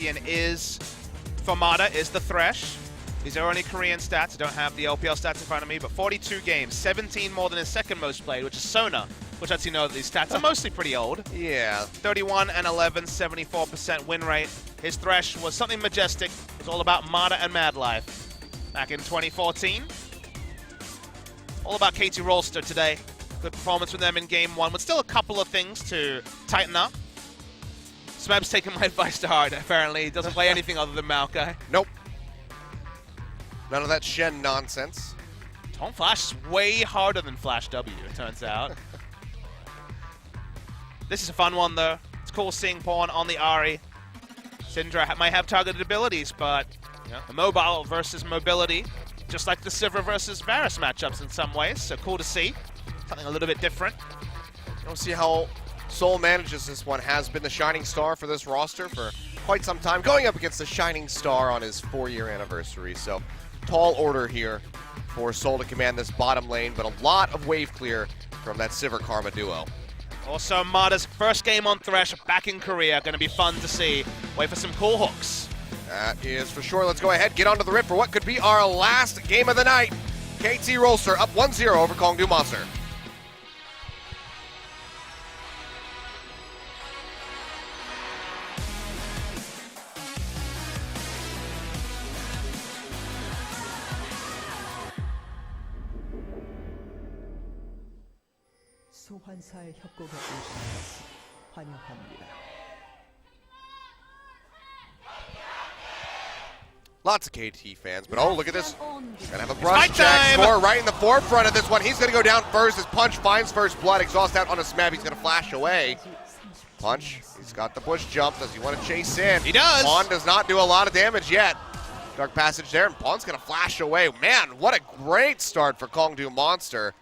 is, for Mada, is the Thresh. These are only Korean stats. I don't have the LPL stats in front of me, but 42 games, 17 more than his second most played, which is Sona, which lets you know that these stats are mostly pretty old. Yeah. 31 and 11, 74% win rate. His Thresh was something majestic. It's all about Mada and Mad Life. Back in 2014. All about KT Rolster today. Good performance from them in game one, with still a couple of things to tighten up. Smeb's taking my advice to heart, apparently. He doesn't play anything other than Maokai. Nope. None of that Shen nonsense. Tom Flash is way harder than Flash W, it turns out. This is a fun one, though. It's cool seeing Pawn on the Ahri. Syndra might have targeted abilities, but the mobile versus mobility, just like the Sivir versus Varus matchups in some ways, so cool to see. Something a little bit different. We'll see how Soul manages this one. Has been the shining star for this roster for quite some time, going up against the shining star on his 4-year anniversary. So tall order here for Soul to command this bottom lane, but a lot of wave clear from that Sivir Karma duo. Also, Mada's first game on Thresh back in Korea. Going to be fun to see. Wait for some cool hooks. That is for sure. Let's go ahead, get onto the rip for what could be our last game of the night. KT Rolster up 1-0 over Kongdoo Monster. 소환사의 협곡에 오신 것을 환영합니다. Lots of KT fans, but oh, look at this. Gonna have a brush Fight jack time! score right in the forefront of this one. He's gonna go down first. His punch finds first blood. Exhaust out on a Smab. He's gonna flash away. Punch. He's got the bush jump. Does he want to chase in? He does. Pawn does not do a lot of damage yet. Dark Passage there, and Pawn's gonna flash away. Man, what a great start for Kongdoo Monster.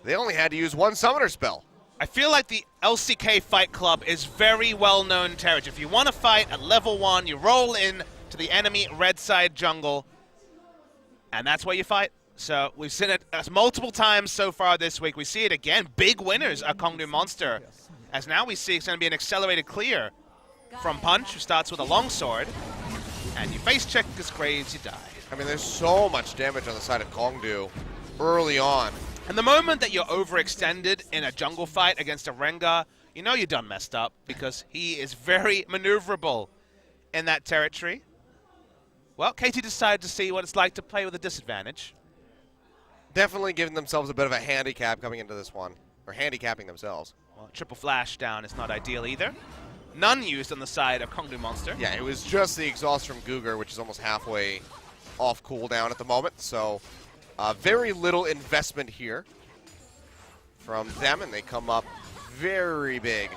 They only had to use one summoner spell. I feel like the LCK Fight Club is very well-known territory. If you want to fight at level 1, you roll in to the enemy red side jungle, and that's where you fight. So we've seen it multiple times so far this week. We see it again. Big winners are Kongdoo Monster, as now we see it's going to be an accelerated clear from Punch, who starts with a longsword, and you face check his Graves, you die. I mean, there's so much damage on the side of Kongdoo early on. And the moment that you're overextended in a jungle fight against a Rengar, you know you're done messed up, because he is very maneuverable in that territory. Well, KT decided to see what it's like to play with a disadvantage. Definitely giving themselves a bit of a handicap coming into this one, or handicapping themselves. Well, triple flash down is not ideal either. None used on the side of Kongdoo Monster. Yeah, it was just the exhaust from Guger, which is almost halfway off cooldown at the moment, so very little investment here from them, and they come up very big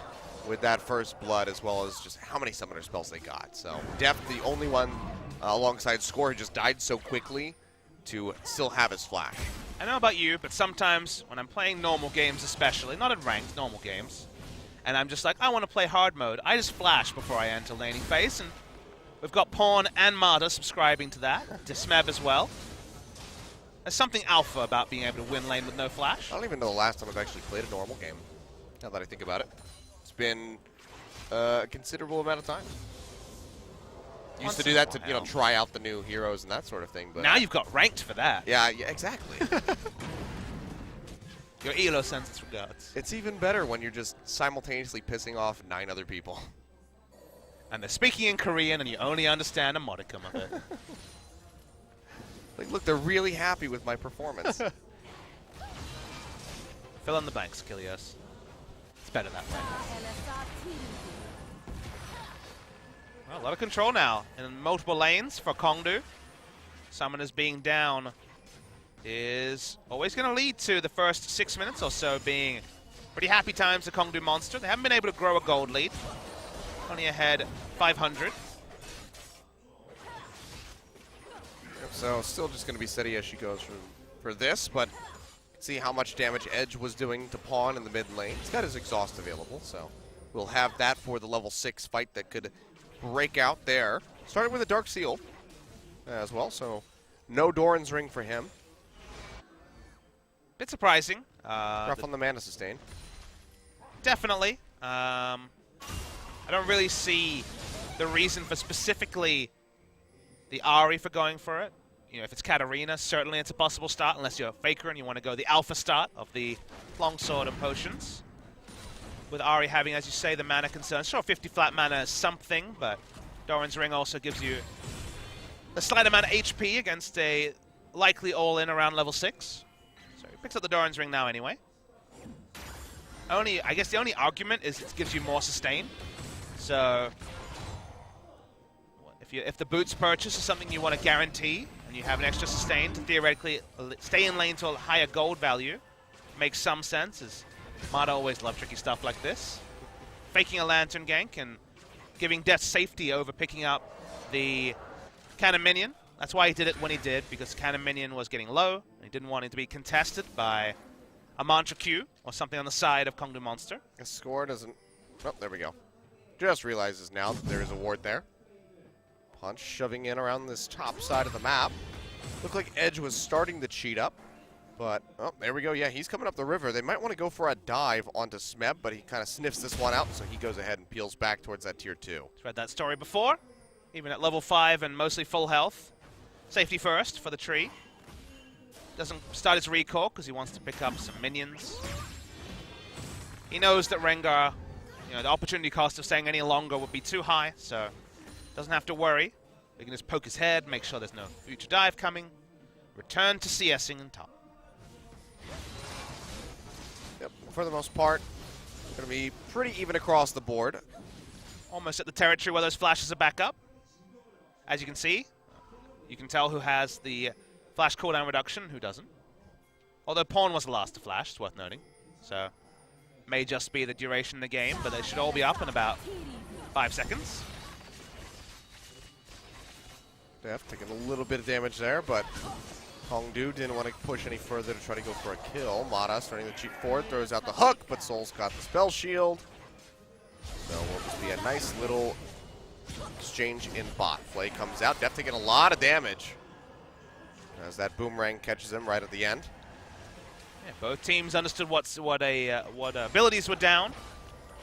with that first blood, as well as just how many summoner spells they got. So Def, the only one alongside Score, who just died so quickly to still have his flash. I don't know about you, but sometimes when I'm playing normal games especially, not in ranked, normal games, and I'm just like, I want to play hard mode, I just flash before I enter laning phase, and we've got Pawn and Mada subscribing to that, Dismeb as well. There's something alpha about being able to win lane with no flash. I don't even know the last time I've actually played a normal game, now that I think about it. It's been a considerable amount of time. Used to do that to, try out the new heroes and that sort of thing. But now you've got ranked for that. Yeah, exactly. Your Elo sends its regards. It's even better when you're just simultaneously pissing off 9 other people. And they're speaking in Korean and you only understand a modicum of it. Like, look, they're really happy with my performance. Fill in the banks, Kilios. It's better that way. Well, a lot of control now in multiple lanes for Kongdoo. Summoners being down is always going to lead to the first 6 minutes or so being pretty happy times for Kongdoo Monster. They haven't been able to grow a gold lead. Only ahead 500. So still just going to be steady as she goes for this, but see how much damage Edge was doing to Pawn in the mid lane. He's got his exhaust available, so we'll have that for the level 6 fight that could break out there. Started with a Dark Seal as well, so no Doran's Ring for him. Bit surprising. Rough on the mana sustain. Definitely. I don't really see the reason for specifically the Ahri for going for it. You know, if it's Katarina, certainly it's a possible start, unless you're a Faker and you want to go the alpha start of the longsword and potions. With Ahri having, as you say, the mana concerns. Sure, 50 flat mana is something, but Doran's Ring also gives you a slight amount of HP against a likely all-in around level 6. So he picks up the Doran's Ring now anyway. I guess the only argument is it gives you more sustain. So if the boots purchase is something you want to guarantee, and you have an extra sustain to theoretically stay in lane to a higher gold value, makes some sense, as Mata always loved tricky stuff like this. Faking a Lantern gank and giving Death safety over picking up the Cannon Minion. That's why he did it when he did, because Cannon Minion was getting low, and he didn't want it to be contested by a Mantra Q or something on the side of Kongdoo Monster. The score doesn't... Oh, there we go. Just realizes now that there is a ward there. Punch shoving in around this top side of the map. Looked like Edge was starting to cheat up, but, oh, there we go. Yeah, he's coming up the river. They might want to go for a dive onto Smeb, but he kind of sniffs this one out, so he goes ahead and peels back towards that tier 2. Read that story before. Even at level 5 and mostly full health. Safety first for the tree. Doesn't start his recall because he wants to pick up some minions. He knows that Rengar, you know, the opportunity cost of staying any longer would be too high, so doesn't have to worry. He can just poke his head, make sure there's no future dive coming. Return to CSing in top. Yep, for the most part, going to be pretty even across the board. Almost at the territory where those flashes are back up. As you can see, you can tell who has the flash cooldown reduction, who doesn't. Although Pawn was the last to flash, it's worth noting. So, may just be the duration of the game, but they should all be up in about 5 seconds. Def taking a little bit of damage there, but Kongdoo didn't want to push any further to try to go for a kill. Mata starting to cheat forward, throws out the hook, but Soul's got the spell shield. So will just be a nice little exchange in bot. Flay comes out, Def taking a lot of damage as that boomerang catches him right at the end. Yeah, both teams understood what abilities were down,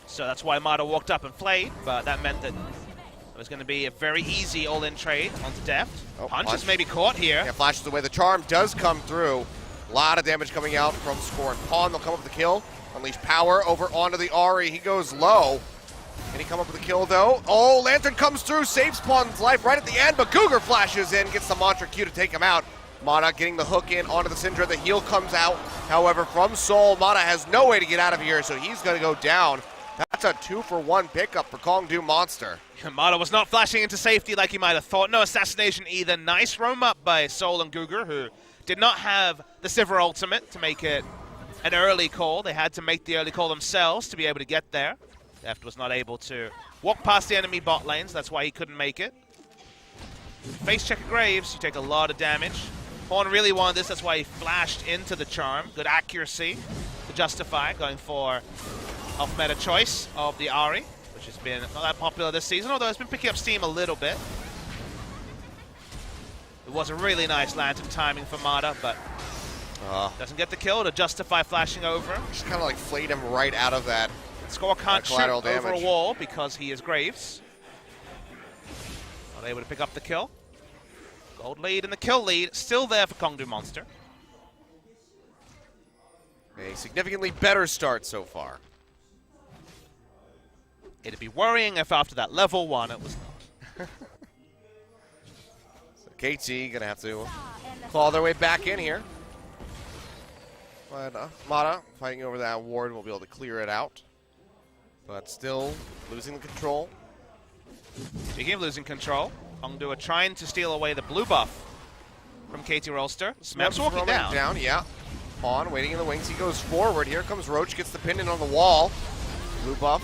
so that's why Mata walked up and flayed, but that meant that it was going to be a very easy all-in trade onto Deft. Oh, Punch is maybe caught here. Yeah, flashes away. The charm does come through. A lot of damage coming out from Score and Pawn. They'll come up with the kill. Unleash power over onto the Ahri. He goes low. Can he come up with a kill, though? Oh, Lantern comes through, saves Pawn's life right at the end, but Cougar flashes in, gets the Mantra Q to take him out. Mata getting the hook in onto the Syndra. The heal comes out, however, from Soul. Mata has no way to get out of here, so he's going to go down. That's a 2-for-1 pickup for Kongdoo Monster. Mata was not flashing into safety like he might have thought. No assassination either. Nice roam up by Soul and Cougar, who did not have the Sivir ultimate to make it an early call. They had to make the early call themselves to be able to get there. Deft was not able to walk past the enemy bot lanes. That's why he couldn't make it. Face check of Graves, you take a lot of damage. Pawn really wanted this, that's why he flashed into the charm. Good accuracy to justify going for off-meta choice of the Ahri, which has been not that popular this season, although it's been picking up steam a little bit. It was a really nice Lantern timing for Mata, but doesn't get the kill to justify flashing over. Just kind of like flayed him right out of that. Score can't shoot damage over a wall because he is Graves. Not able to pick up the kill. Gold lead and the kill lead still there for Kongdoo Monster. A significantly better start so far. It'd be worrying if after that level 1 it was not. So KT gonna have to claw their way back in here. But Mata fighting over that ward will be able to clear it out. But still losing the control. Speaking of losing control, Kongdoo are trying to steal away the blue buff from KT Rolster. Smeb's walking down. Yeah. Pawn waiting in the wings. He goes forward. Here comes Roach, gets the pin in on the wall. Blue buff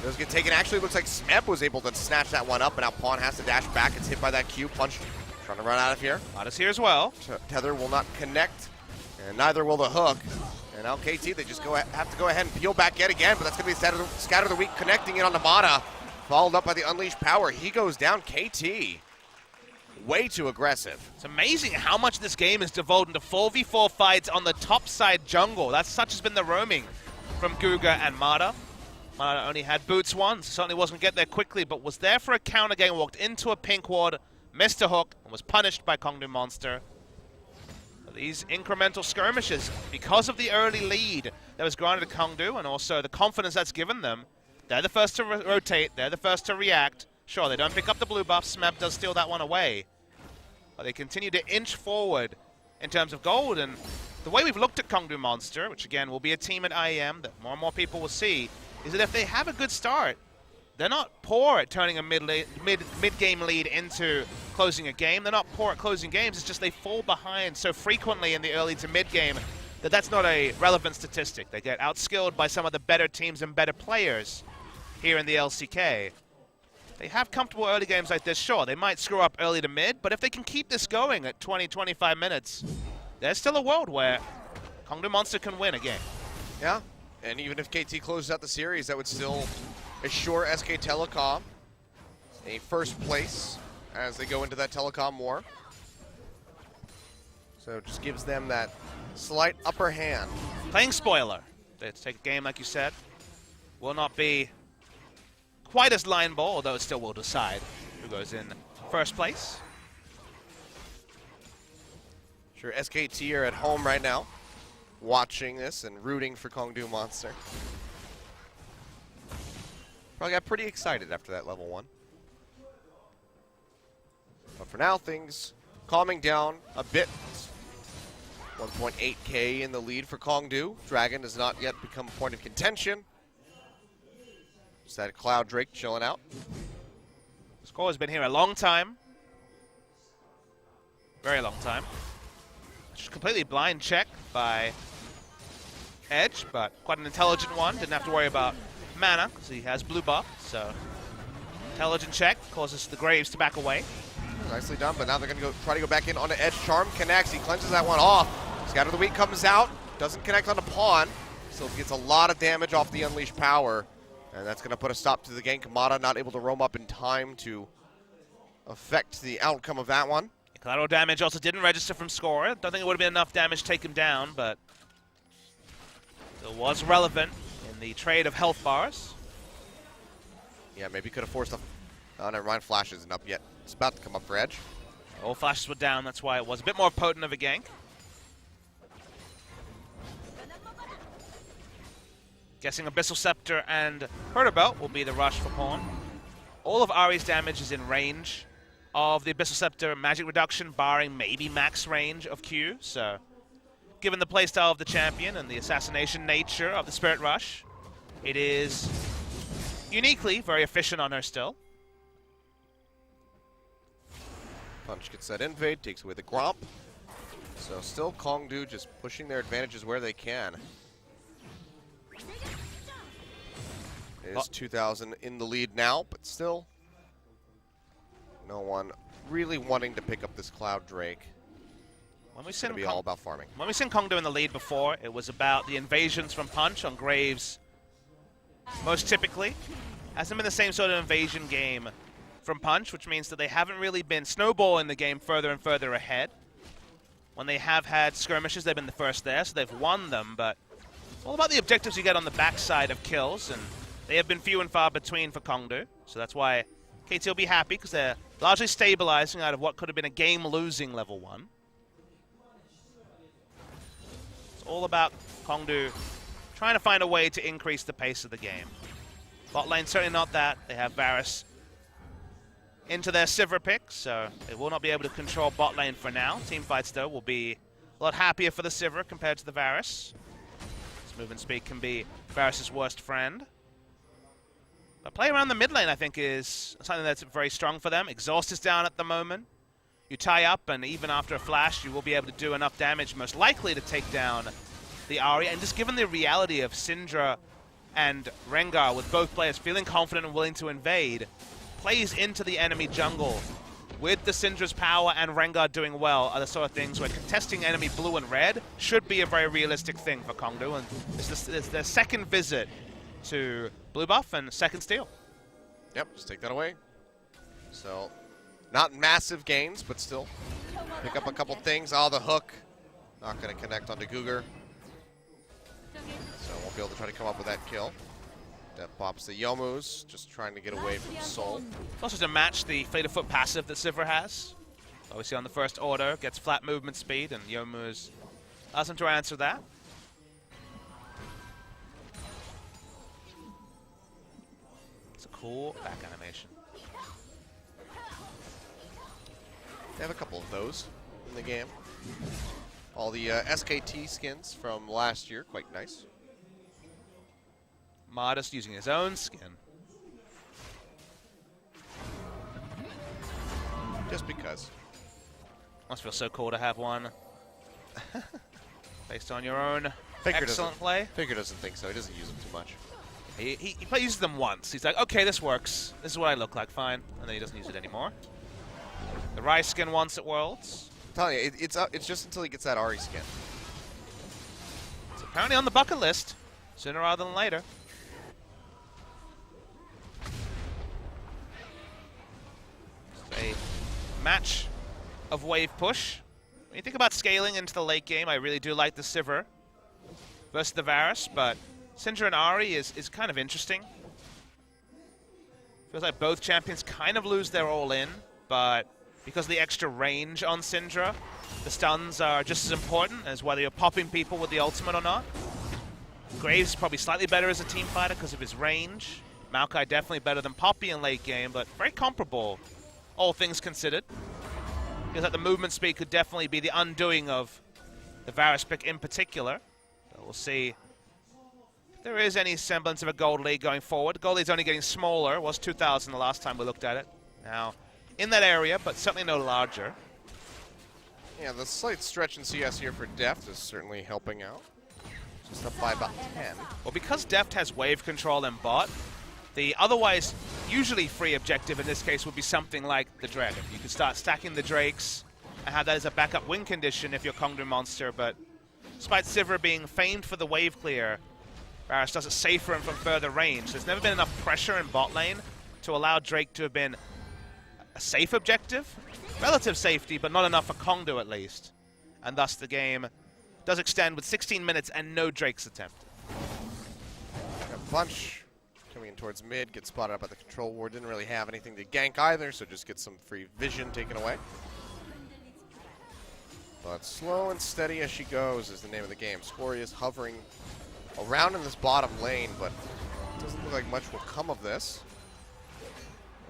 does get taken. Actually, looks like Smeb was able to snatch that one up, and now Pawn has to dash back. It's hit by that Q. Punch trying to run out of here. Mata's here as well. Tether will not connect, and neither will the hook. And now KT, they just have to go ahead and peel back yet again, but that's going to be Scatter the Weak connecting it on Mata. Followed up by the Unleashed Power. He goes down. KT, way too aggressive. It's amazing how much this game is devolved into 4v4 fights on the top side jungle. That's such has been the roaming from Guga and Mata. Only had boots once, certainly wasn't get there quickly, but was there for a counter game, walked into a pink ward, missed a hook, and was punished by Kongdoo Monster. These incremental skirmishes, because of the early lead that was granted to Kongdoo, and also the confidence that's given them, they're the first to rotate, they're the first to react. Sure, they don't pick up the blue buff, Smeb does steal that one away. But they continue to inch forward in terms of gold, and the way we've looked at Kongdoo Monster, which again will be a team at IEM that more and more people will see, is that if they have a good start, they're not poor at turning a mid-game lead into closing a game. They're not poor at closing games. It's just they fall behind so frequently in the early to mid-game that that's not a relevant statistic. They get outskilled by some of the better teams and better players here in the LCK. They have comfortable early games like this, sure. They might screw up early to mid, but if they can keep this going at 20, 25 minutes, there's still a world where Kongdoo Monster can win a game. Yeah, and even if KT closes out the series, that would still assure SK Telecom a first place as they go into that Telecom war. So it just gives them that slight upper hand. Playing spoiler. They take a game, like you said. Will not be quite as line ball, although it still will decide who goes in first place. Sure, SKT are at home right now, watching this and rooting for Kongdoo Monster. Probably got pretty excited after that level 1. But for now, things calming down a bit. 1.8k in the lead for Kongdoo. Dragon has not yet become a point of contention. Just that Cloud Drake chilling out. The score has been here a long time. Very long time. Just completely blind check by Edge, but quite an intelligent one. Didn't have to worry about mana because he has blue buff. So intelligent check causes the Graves to back away. Nicely done, but now they're going to try to go back in on the Edge. Charm connects. He cleanses that one off. Scatter the Weak comes out. Doesn't connect on the Pawn. Still gets a lot of damage off the Unleashed Power. And that's going to put a stop to the game. Kamada not able to roam up in time to affect the outcome of that one. Collateral damage also didn't register from Scorer. Don't think it would have been enough damage to take him down, but it was relevant in the trade of health bars. Yeah, maybe could have forced a... Oh, never mind. Flash isn't up yet. It's about to come up for Edge. All flashes were down. That's why it was a bit more potent of a gank. Guessing Abyssal Scepter and Belt will be the rush for Pawn. All of Ahri's damage is in range of the Abyssal Scepter magic reduction, barring maybe max range of Q. So, given the playstyle of the champion and the assassination nature of the Spirit Rush, it is uniquely very efficient on her still. Punch gets that invade, takes away the Gromp. So still Kongdoo just pushing their advantages where they can. It is 2,000 in the lead now, but still no one really wanting to pick up this Cloud Drake. It's going to be all about farming. When we seen Kongdoo in the lead before, it was about the invasions from Punch on Graves. Most typically, hasn't been the same sort of invasion game from Punch, which means that they haven't really been snowballing the game further and further ahead. When they have had skirmishes, they've been the first there, so they've won them, but it's all about the objectives you get on the backside of kills, and they have been few and far between for Kongdoo, so that's why KT will be happy, because they're largely stabilizing out of what could have been a game-losing level 1. It's all about Kongdoo trying to find a way to increase the pace of the game. Bot lane certainly not that. They have Varus into their Sivir pick, so they will not be able to control bot lane for now. Teamfights, though, will be a lot happier for the Sivir compared to the Varus. This movement speed can be Varus' worst friend. But play around the mid lane, I think, is something that's very strong for them. Exhaust is down at the moment. You tie up, and even after a flash, you will be able to do enough damage, most likely to take down the Ahri. And just given the reality of Syndra and Rengar, with both players feeling confident and willing to invade, plays into the enemy jungle with the Syndra's power and Rengar doing well are the sort of things where contesting enemy blue and red should be a very realistic thing for Kongdoo, and it's their second visit to blue buff and second steal. Yep, just take that away. So, not massive gains, but still pick up a couple things. Oh, the hook. Not going to connect onto Cougar. So won't be able to try to come up with that kill. That pops the Yomu's, just trying to get away from Soul. Also to match the fleet of foot passive that Sivir has. Obviously on the first order, gets flat movement speed, and Yomu's allows him to answer that. It's a cool back animation. They have a couple of those in the game. All the SKT skins from last year, quite nice. Modest using his own skin. Just because. Must feel so cool to have one. Based on your own Faker excellent play. Faker doesn't think so. He doesn't use them too much. He uses them once. He's like, okay, this works. This is what I look like, fine. And then he doesn't use it anymore. The Rai skin once at Worlds. I'm telling you, it's just until he gets that Ahri skin. It's apparently on the bucket list, sooner rather than later. It's a match of wave push. When you think about scaling into the late game, I really do like the Sivir versus the Varus, but Syndra and Ahri is kind of interesting. Feels like both champions kind of lose their all-in, but because of the extra range on Syndra, the stuns are just as important as whether you're popping people with the ultimate or not. Graves is probably slightly better as a team fighter because of his range. Maokai definitely better than Poppy in late game, but very comparable, all things considered. Feels like the movement speed could definitely be the undoing of the Varus pick in particular. So we'll see if there is any semblance of a gold lead going forward. Gold lead's only getting smaller. It was 2,000 the last time we looked at it. Now, in that area, but certainly no larger. Yeah, the slight stretch in CS here for Deft is certainly helping out. Just up by about 10. Well, because Deft has wave control and bot, the otherwise usually free objective in this case would be something like the Dragon. You could start stacking the Drakes and have that as a backup win condition if you're Kongdoo monster, but despite Sivir being famed for the wave clear, Varus does it safer and from further range. There's never been enough pressure in bot lane to allow Drake to have been a safe objective. Relative safety, but not enough for Kongdoo at least. And thus the game does extend with 16 minutes and no Drakes attempted. A bunch coming in towards mid, gets spotted up by the control ward. Didn't really have anything to gank either, so just get some free vision taken away. But slow and steady as she goes is the name of the game. Scory is hovering around in this bottom lane, but it doesn't look like much will come of this,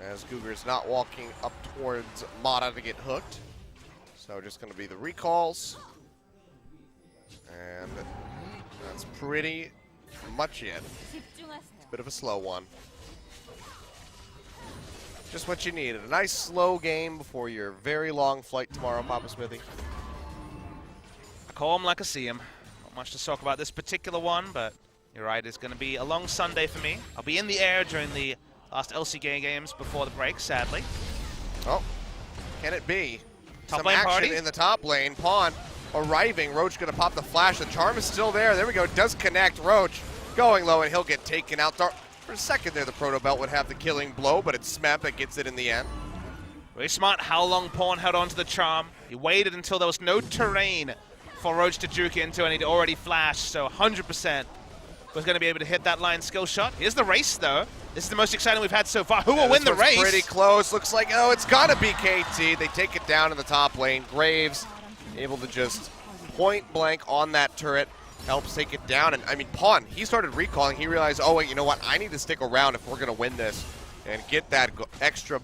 as Cougar is not walking up towards Mata to get hooked. So just going to be the recalls. And that's pretty much it. It's a bit of a slow one. Just what you needed. A nice slow game before your very long flight tomorrow, Papa Smithy. I call him like I see him. Not much to talk about this particular one, but you're right, it's going to be a long Sunday for me. I'll be in the air during the last LCK games before the break, sadly. Oh, can it be? Top Some lane action party in the top lane. Pawn arriving. Roach going to pop the flash. The charm is still there. There we go. Does connect. Roach going low, and he'll get taken out. For a second there, the Proto Belt would have the killing blow, but it's Smep that gets it in the end. Very smart how long Pawn held on to the charm. He waited until there was no terrain for Roach to juke into, and he'd already flashed, so 100% was going to be able to hit that line skill shot. Here's the race, though. This is the most exciting we've had so far. Who will win the race? Pretty close. Looks like, oh, it's got to be KT. They take it down in the top lane. Graves able to just point blank on that turret. Helps take it down. And, I mean, Pawn, he started recalling. He realized, oh, wait, you know what? I need to stick around if we're going to win this and get that extra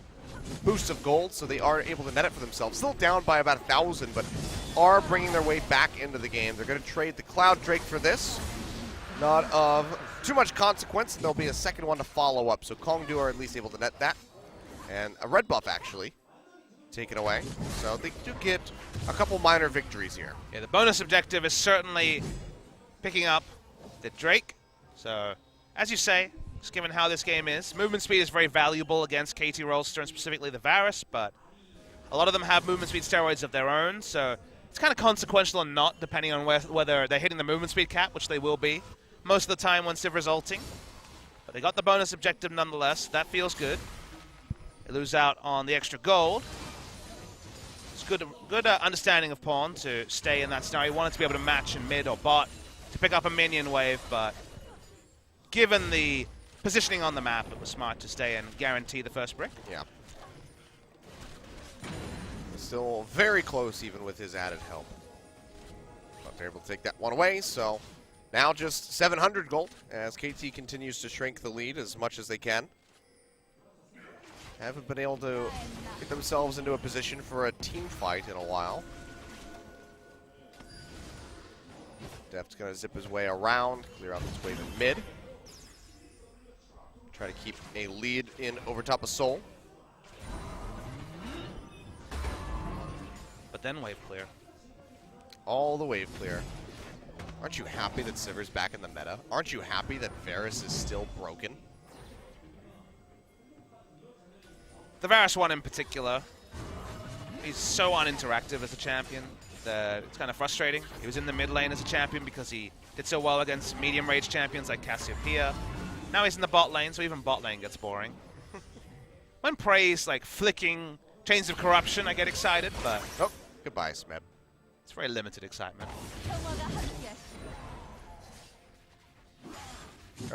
boost of gold, so they are able to net it for themselves. Still down by about 1,000, but are bringing their way back into the game. They're going to trade the Cloud Drake for this. Not of too much consequence, and there'll be a second one to follow up. So Kongdoo are at least able to net that. And a red buff, actually, taken away. So they do get a couple minor victories here. Yeah, the bonus objective is certainly picking up the Drake. So, as you say, just given how this game is, movement speed is very valuable against KT Rolster and specifically the Varus, but a lot of them have movement speed steroids of their own, so it's kind of consequential or not, depending on whether they're hitting the movement speed cap, which they will be most of the time when Sivir's ulting. But they got the bonus objective nonetheless. That feels good. They lose out on the extra gold. It's good understanding of Pawn to stay in that scenario. He wanted to be able to match in mid or bot to pick up a minion wave, but given the positioning on the map, it was smart to stay and guarantee the first brick. Yeah. Still very close even with his added help. But they're able to take that one away, so now just 700 gold as KT continues to shrink the lead as much as they can. Haven't been able to get themselves into a position for a team fight in a while. Def's going to zip his way around, clear out this wave in mid. Try to keep a lead in over top of Seoul. But then wave clear. All the wave clear. Aren't you happy that Sivir's back in the meta? Aren't you happy that Varus is still broken? The Varus one in particular, he's so uninteractive as a champion that it's kind of frustrating. He was in the mid lane as a champion because he did so well against medium range champions like Cassiopeia. Now he's in the bot lane, so even bot lane gets boring. When Prey's like flicking Chains of Corruption, I get excited, but Oh, goodbye, Smeb. it's very limited excitement.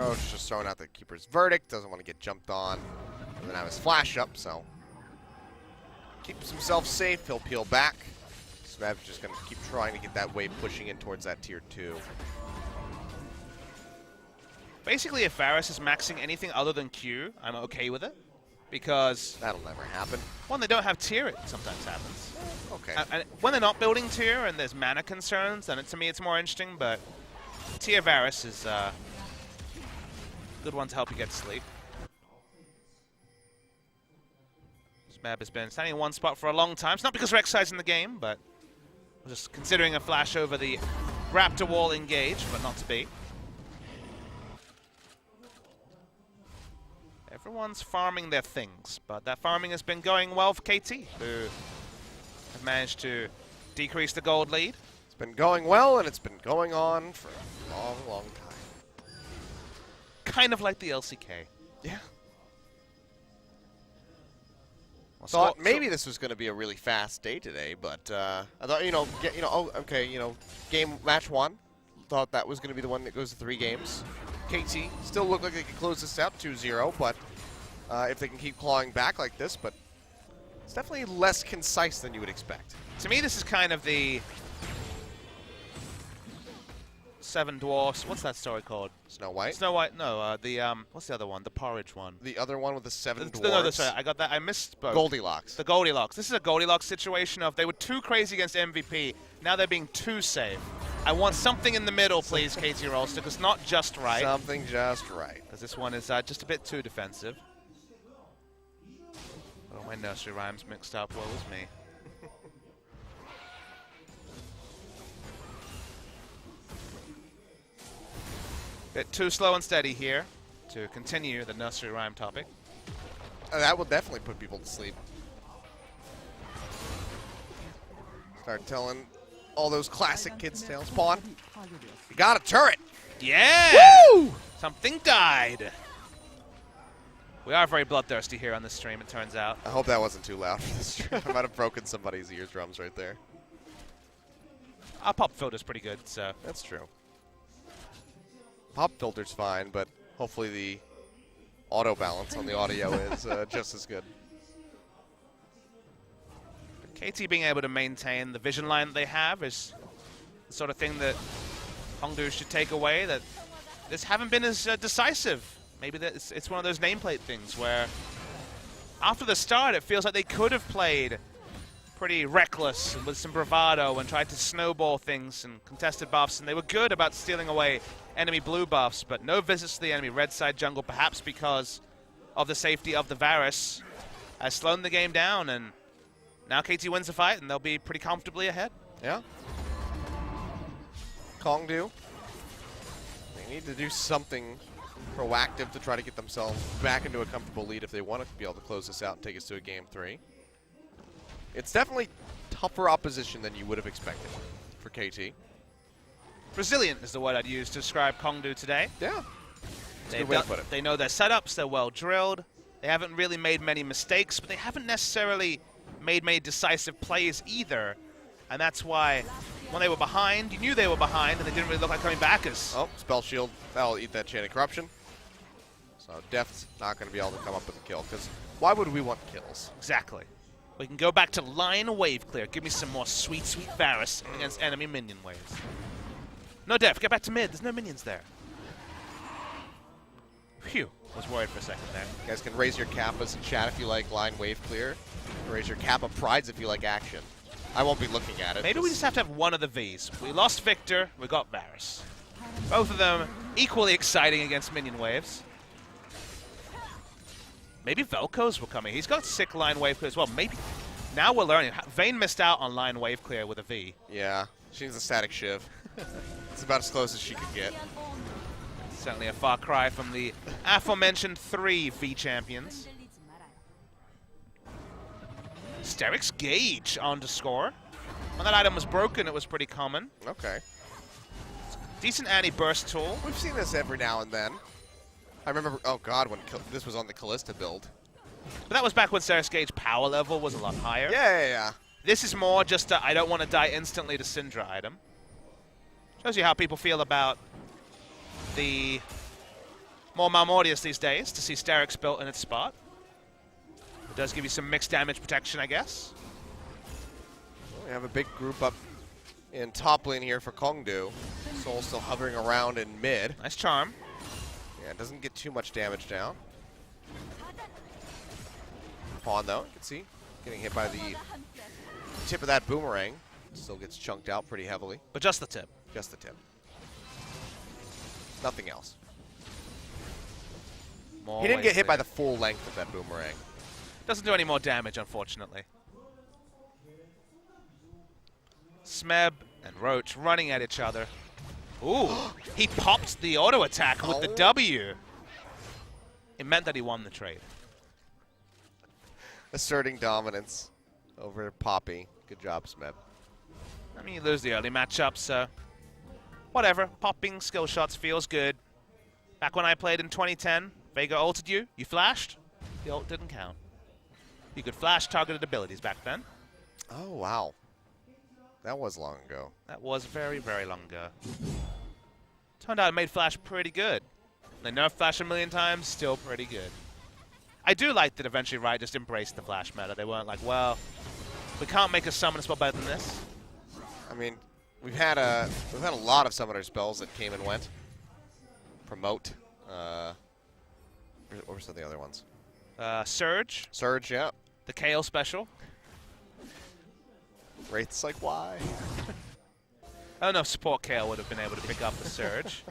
Oh, it's just throwing out the Keeper's Verdict. Doesn't want to get jumped on. Doesn't have his flash up, so keeps himself safe. He'll peel back. Smeb's just going to keep trying to get that wave pushing in towards that tier 2. Basically, if Varus is maxing anything other than Q, I'm okay with it. Because, That'll never happen. one, they don't have tier, it sometimes happens. Okay. And when they're not building tier and there's mana concerns, then to me it's more interesting, but tier Varus is a good one to help you get to sleep. Smeb has been standing in one spot for a long time. It's not because Rek'Sai's in the game, but just considering a flash over the Raptor wall engage, but not to be. Everyone's farming their things, but that farming has been going well for KT, who have managed to decrease the gold lead. It's been going well, and it's been going on for a long, long time. Kind of like the LCK. Yeah. Well, Thought maybe this was going to be a really fast day today, but I thought, match 1. Thought that was going to be the one that goes to 3 games. KT still look like they could close this out 2-0, but if they can keep clawing back like this, but it's definitely less concise than you would expect. To me, this is kind of the Seven Dwarfs. What's that story called? Snow White? Snow White. No, what's the other one? The porridge one. The other one with the 7 dwarves. No, sorry, I got that. I misspoke. Goldilocks. The Goldilocks. This is a Goldilocks situation of they were too crazy against MVP. Now they're being too safe. I want something in the middle, please, KT Rolster, because not just right. Something just right. Because this one is just a bit too defensive. Oh, my nursery rhymes mixed up. Woe is me. Bit too slow and steady here to continue the nursery rhyme topic. That will definitely put people to sleep. Start telling all those classic kids' tales. Pawn, you got a turret. Yeah! Woo! Something died. We are very bloodthirsty here on this stream, it turns out. I hope that wasn't too loud for the stream. I might have broken somebody's eardrums right there. Our pop filter's pretty good, so. That's true. Pop filter's fine, but hopefully the auto balance on the audio is just as good. KT being able to maintain the vision line that they have is the sort of thing that Kongdoo should take away, that this haven't been as decisive. Maybe it's one of those nameplate things where after the start it feels like they could have played pretty reckless and with some bravado and tried to snowball things and contested buffs, and they were good about stealing away enemy blue buffs, but no visits to the enemy red side jungle, perhaps because of the safety of the Varus, has slowed the game down, and now KT wins the fight and they'll be pretty comfortably ahead. Yeah. Kongdoo, they need to do something proactive to try to get themselves back into a comfortable lead if they want to be able to close this out and take us to a game 3. It's definitely tougher opposition than you would have expected for KT. Resilient is the word I'd use to describe Kongdoo today. Yeah. That's a good way to put it. They know their setups, they're well drilled. They haven't really made many mistakes, but they haven't necessarily made many decisive plays either. And that's why when they were behind, you knew they were behind, and they didn't really look like coming back as. Oh, Spell Shield. That'll eat that Chain of Corruption. So Def's not going to be able to come up with a kill, because why would we want kills? Exactly. We can go back to line wave clear. Give me some more sweet, sweet Varus against enemy minion waves. No Def, get back to mid. There's no minions there. Phew. Was worried for a second there. You guys can raise your kappas in chat if you like line wave clear. Raise your kappa prides if you like action. I won't be looking at it. Maybe we just have to have one of the Vs. We lost Victor, we got Varus. Both of them equally exciting against minion waves. Maybe Velko's were coming. He's got sick line wave clear as well. Maybe. Now we're learning. Vayne missed out on line wave clear with a V. Yeah, she needs a static shiv. It's about as close as she could get. Certainly a far cry from the aforementioned 3 V champions. Steric's Gauge on to score. When that item was broken, it was pretty common. Okay. Decent anti-burst tool. We've seen this every now and then. I remember, oh god, when this was on the Callista build. But that was back when Steric's Gauge power level was a lot higher. Yeah. This is more just a I don't want to die instantly to Syndra item. Shows you how people feel about the more Malmortius these days, to see Steric's built in its spot. It does give you some mixed damage protection, I guess. We have a big group up in top lane here for Kongdoo. Soul still hovering around in mid. Nice charm. Yeah, it doesn't get too much damage down. Pawn, though, you can see, getting hit by the tip of that boomerang. Still gets chunked out pretty heavily. But just the tip. Just the tip. Nothing else. More He didn't get hit by there. the full length of that boomerang. Doesn't do any more damage, unfortunately. Smeb and Roach running at each other. Ooh, he popped the auto attack with the W. It meant that he won the trade. Asserting dominance over Poppy. Good job, Smeb. I mean, you lose the early matchup, so whatever. Popping skill shots feels good. Back when I played in 2010, Vega ulted you, you flashed, the ult didn't count. You could flash targeted abilities back then. Oh, wow. That was long ago. That was very, very long ago. Turned out it made Flash pretty good. They nerfed Flash a million times, still pretty good. I do like that eventually Riot just embraced the Flash meta. They weren't like, well, we can't make a summon spell better than this. I mean, we've had a lot of summoner spells that came and went. Promote. What were some of the other ones? Surge. Surge, yeah. The Kale special. Wraith's like, why? I don't know if support Kale would have been able to pick up the Surge.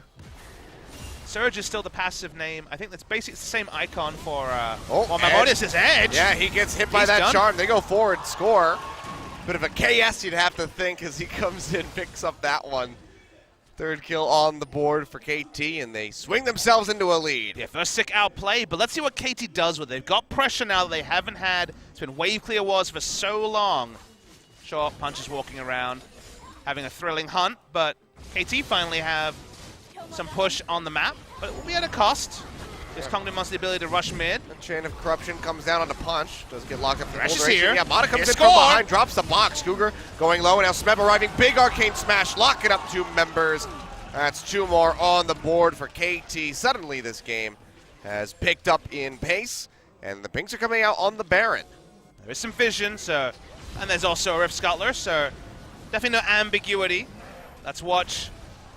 Surge is still the passive name. I think that's basically the same icon for Malmortius' Edge. Yeah, he gets hit by He's that done. charm. They go forward, score. Bit of a KS, you'd have to think, as he comes in, picks up that one. Third kill on the board for KT, and they swing themselves into a lead. Yeah, first sick outplay, but let's see what KT does with it. They've got pressure now that they haven't had. It's been wave clear wars for so long. Sure, Punch is walking around, having a thrilling hunt, but KT finally have some push on the map, but it will be at a cost. This Kongdoo wants the ability to rush mid. The Chain of Corruption comes down onto Punch. Does get locked up for Thresh is full duration. here. Yeah, Mata comes Yes, in from score. behind, drops the box. Cougar going low, and now Smeb arriving. Big Arcane Smash, lock it up 2 members. That's 2 more on the board for KT. Suddenly this game has picked up in pace, and the Pinks are coming out on the Baron. There is some vision, so, and there's also a Rift Scuttler, so definitely no ambiguity. Let's watch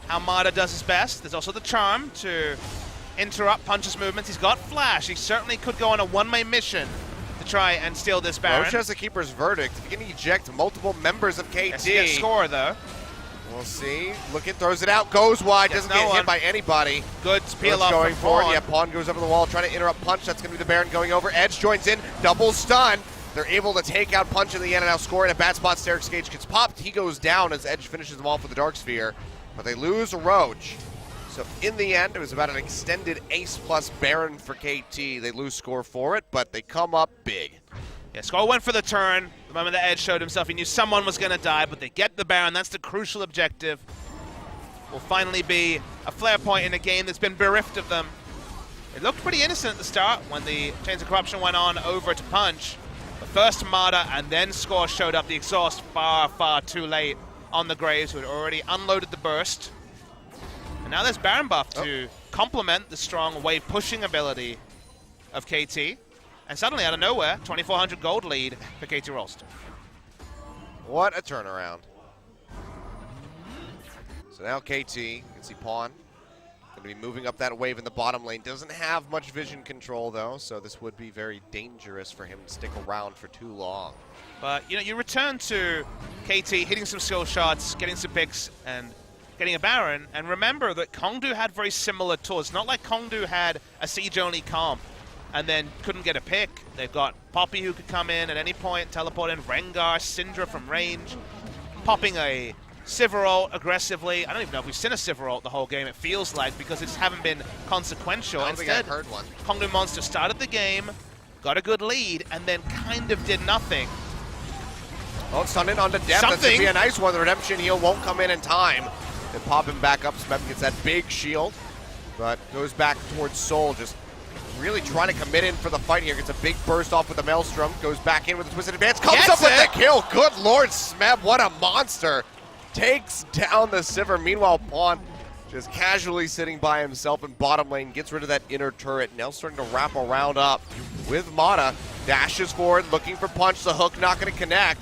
how Mata does his best. There's also the charm to interrupt Punch's movements. He's got Flash. He certainly could go on a one-man mission to try and steal this Baron. Roach has the Keeper's Verdict. If he can eject multiple members of KT. Yes, he gets score, though. We'll see. Look, it throws it out, goes wide, Gets doesn't no get one. hit by anybody. Good peel Roach off going from forward. Pawn. Yeah, Pawn goes over the wall, trying to interrupt Punch. That's going to be the Baron going over. Edge joins in, double stun. They're able to take out Punch in the end and now score in a bad spot. Steric's Gauge gets popped. He goes down as Edge finishes them off with the Dark Sphere. But they lose Roach. So in the end, it was about an extended Ace plus Baron for KT. They lose score for it, but they come up big. Yeah, Skull went for the turn. The moment the Edge showed himself, he knew someone was going to die, but they get the Baron. That's the crucial objective. Will finally be a flare point in a game that's been bereft of them. It looked pretty innocent at the start when the Chains of Corruption went on over to Punch. But first Mata and then Score showed up. The exhaust far, far too late on the Graves, who had already unloaded the burst. And now there's Baron buff to complement the strong wave pushing ability of KT. And suddenly, out of nowhere, 2,400 gold lead for KT Rolster. What a turnaround. So now KT, you can see Pawn, going to be moving up that wave in the bottom lane. Doesn't have much vision control, though, so this would be very dangerous for him to stick around for too long. But, you return to KT, hitting some skill shots, getting some picks, and getting a Baron. And remember that Kongdoo had very similar tools. Not like Kongdoo had a siege-only comp and then couldn't get a pick. They've got Poppy who could come in at any point, teleport in, Rengar, Syndra from range, popping a Sivir ult aggressively. I don't even know if we've seen a Sivir ult the whole game, it feels like, because it haven't been consequential. I don't think I've heard one. Kongdoo Monster started the game, got a good lead, and then kind of did nothing. Oh, it's stunned in onto death. That's going to be a nice one. The redemption heal won't come in time. They pop him back up. Smeb gets that big shield, but goes back towards Soul, just really trying to commit in for the fight here. Gets a big burst off with the Maelstrom, goes back in with a twisted advance, comes up with the kill. Good lord, Smeb, what a monster. Takes down the Sivir. Meanwhile, Pawn just casually sitting by himself in bottom lane, gets rid of that inner turret. Now starting to wrap around up with Mata. Dashes forward, looking for punch. The hook not going to connect.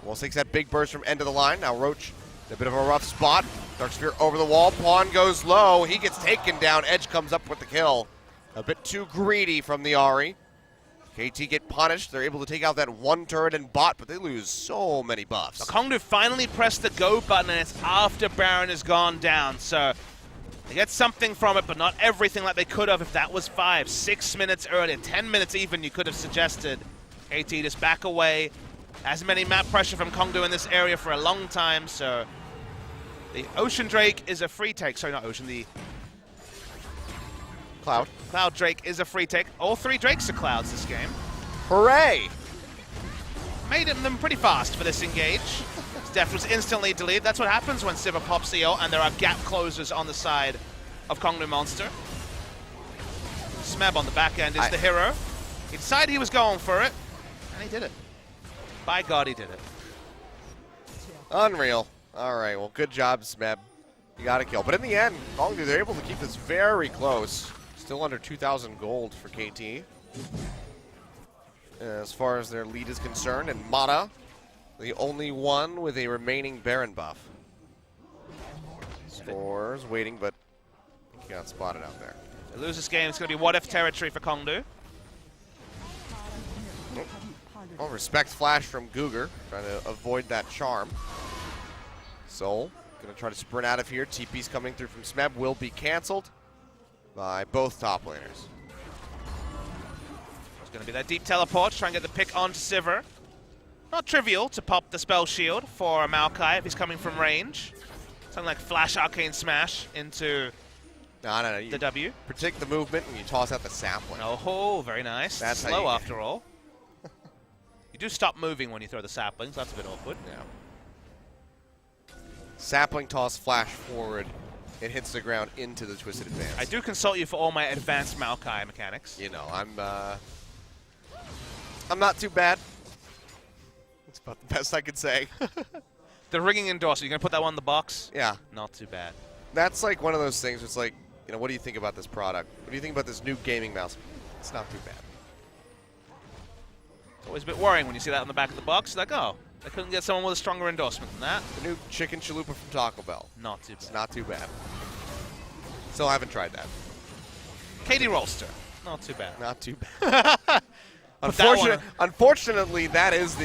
Well, takes that big burst from end of the line. Now Roach in a bit of a rough spot. Dark Sphere over the wall. Pawn goes low. He gets taken down. Edge comes up with the kill. A bit too greedy from the Ahri. KT get punished. They're able to take out that one turret and bot, but they lose so many buffs. So Kongdoo finally pressed the go button, and it's after Baron has gone down. So they get something from it, but not everything like they could have if that was 5, 6 minutes earlier, 10 minutes even, you could have suggested. KT just back away. Hasn't many map pressure from Kongdoo in this area for a long time, so the Ocean Drake is a free take. Sorry, not Ocean, the Cloud Drake is a free take. All 3 Drakes are Clouds this game. Hooray! Made them pretty fast for this engage. Death was instantly deleted. That's what happens when Sivir pops the ult and there are gap closers on the side of Kongdoo Monster. Smeb on the back end is the hero. He decided he was going for it, and he did it. By God, he did it. Unreal. All right, well, good job, Smeb. You got a kill. But in the end, Kongdoo, they're able to keep this very close. Still under 2,000 gold for KT. As far as their lead is concerned, and Mata, the only one with a remaining Baron buff. Scores waiting, but he got spotted out there. They lose this game, it's going to be what-if territory for Kongdoo. Well, respect flash from Cougar, trying to avoid that charm. Soul going to try to sprint out of here. TP's coming through from Smeb will be canceled by both top laners. It's going to be that deep teleport to try and get the pick onto Sivir. Not trivial to pop the spell shield for Maokai if he's coming from range. Something like Flash Arcane Smash into the W. Protect the movement and you toss out the sapling. Oh, very nice. That's slow after all. You do stop moving when you throw the saplings. That's a bit awkward. Yeah. Sapling toss flash forward. It hits the ground into the twisted advance. I do consult you for all my advanced Maokai mechanics. You know, I'm not too bad. That's about the best I could say. The ringing endorser. You gonna put that one in the box? Yeah. Not too bad. That's like one of those things. It's like, you know, what do you think about this product? What do you think about this new gaming mouse? It's not too bad. It's always a bit worrying when you see that on the back of the box. Like, oh, they couldn't get someone with a stronger endorsement than that. The new chicken chalupa from Taco Bell. Not too bad. It's not too bad. Still haven't tried that. KT Rolster. Not too bad. Not too bad. Unfortunately, that is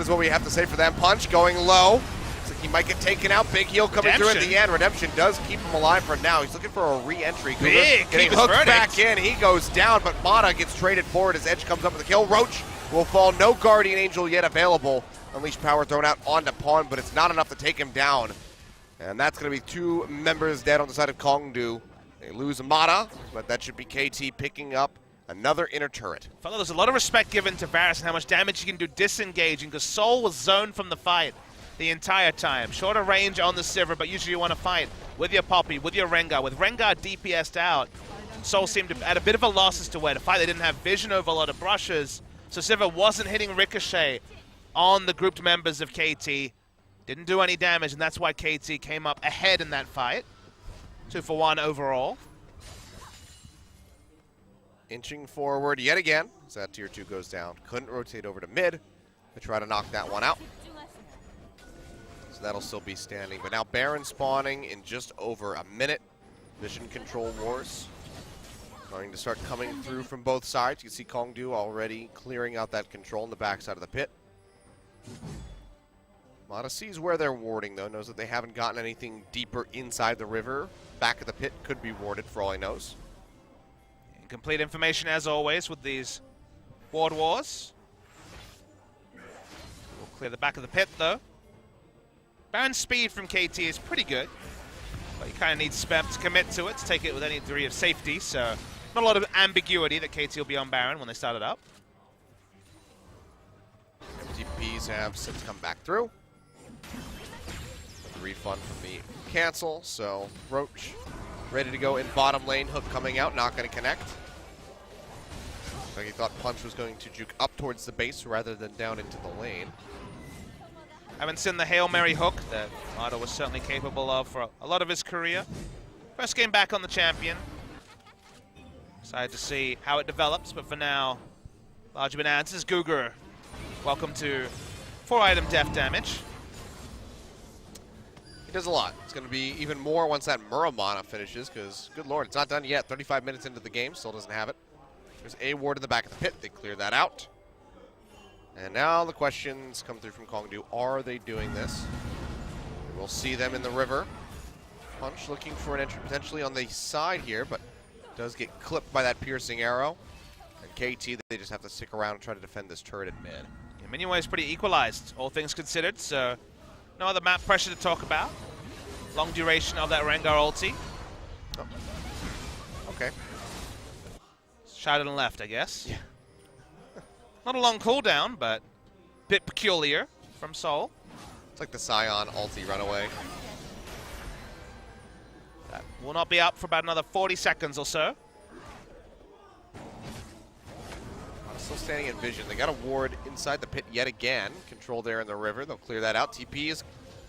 what we have to say for that. Punch going low. Looks like he might get taken out. Big heal coming through at the end. Redemption does keep him alive for now. He's looking for a re-entry. Big. Getting hooked back in. He goes down, but Mata gets traded forward as Edge comes up with a kill. Roach will fall. No Guardian Angel yet available. Unleashed power thrown out onto Pawn, but it's not enough to take him down. And that's going to be 2 members dead on the side of Kongdoo. They lose Mata, but that should be KT picking up another inner turret. I felt like there's a lot of respect given to Varus and how much damage he can do disengaging, because Soul was zoned from the fight the entire time. Shorter range on the Sivir, but usually you want to fight with your Poppy, with your Rengar. With Rengar DPS'd out, Soul seemed to at a bit of a loss as to where to fight. They didn't have vision over a lot of brushes, so Sivir wasn't hitting Ricochet on the grouped members of KT. Didn't do any damage, and that's why KT came up ahead in that fight. 2 for 1 overall. Inching forward yet again as that tier 2 goes down. Couldn't rotate over to mid to try to knock that one out. So that'll still be standing. But now Baron spawning in just over a minute. Mission control wars going to start coming through from both sides. You can see Kongdoo already clearing out that control in the backside of the pit. Mata sees where they're warding, though. Knows that they haven't gotten anything deeper inside the river. Back of the pit could be warded for all he knows. Complete information as always with these ward wars. We'll clear the back of the pit, though. Baron's speed from KT is pretty good, but you kind of need Smeb to commit to it, to take it with any degree of safety, so not a lot of ambiguity that KT will be on Baron when they start it up. MTPs have since come back through. The refund from the cancel, so Roach ready to go in bottom lane. Hook coming out, not going to connect. Like he thought Punch was going to juke up towards the base rather than down into the lane. Haven't seen the Hail Mary hook that Mata was certainly capable of for a lot of his career. First game back on the champion. Excited to see how it develops, but for now, large bonanzas. Guger, welcome to 4-item death damage. He does a lot. It's going to be even more once that Muramana finishes, because, good lord, it's not done yet. 35 minutes into the game, still doesn't have it. There's a ward in the back of the pit. They clear that out. And now the questions come through from Kongdoo. Are they doing this? We'll see them in the river. Punch looking for an entry potentially on the side here, but does get clipped by that piercing arrow. And KT, they just have to stick around and try to defend this turret in mid. Yeah, many ways pretty equalized, all things considered, so no other map pressure to talk about. Long duration of that Rengar ulti. Oh. Okay. Shot and left, I guess. Yeah. Not a long cooldown, but a bit peculiar from Sol. It's like the Scion ulti runaway. That will not be up for about another 40 seconds or so. Still standing in vision. They got a ward inside the pit yet again. Control there in the river. They'll clear that out. TP is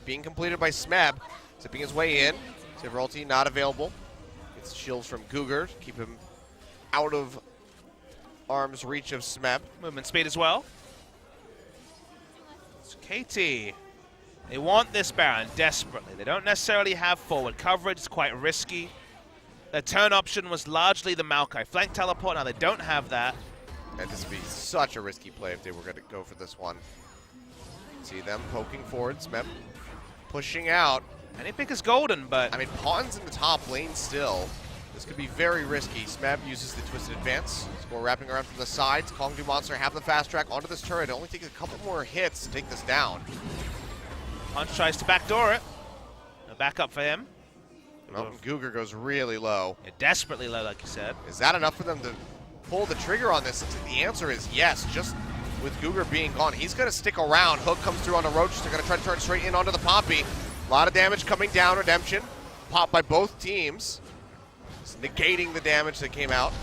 being completed by Smeb. Zipping his way in. Saber ulti not available. Gets shields from Guger to keep him out of arm's reach of Smeb. Movement speed as well. It's KT. They want this Baron desperately. They don't necessarily have forward coverage. It's quite risky. Their turn option was largely the Maokai flank teleport. Now they don't have that. And this would be such a risky play if they were going to go for this one. See them poking forward. Smeb pushing out. Any pick is golden, but I mean, Pawn's in the top lane still. This could be very risky. Smeb uses the Twisted Advance. Score wrapping around from the sides. Kongdoo Monster have the fast track onto this turret. It only takes a couple more hits to take this down. Punch tries to backdoor it. No backup for him. Well, Guger goes really low. Yeah, desperately low, like you said. Is that enough for them to pull the trigger on this? The answer is yes. Just with Guger being gone, he's going to stick around. Hook comes through on the Roach. They're going to try to turn straight in onto the Poppy. A lot of damage coming down. Redemption. Pop by both teams. It's negating the damage that came out.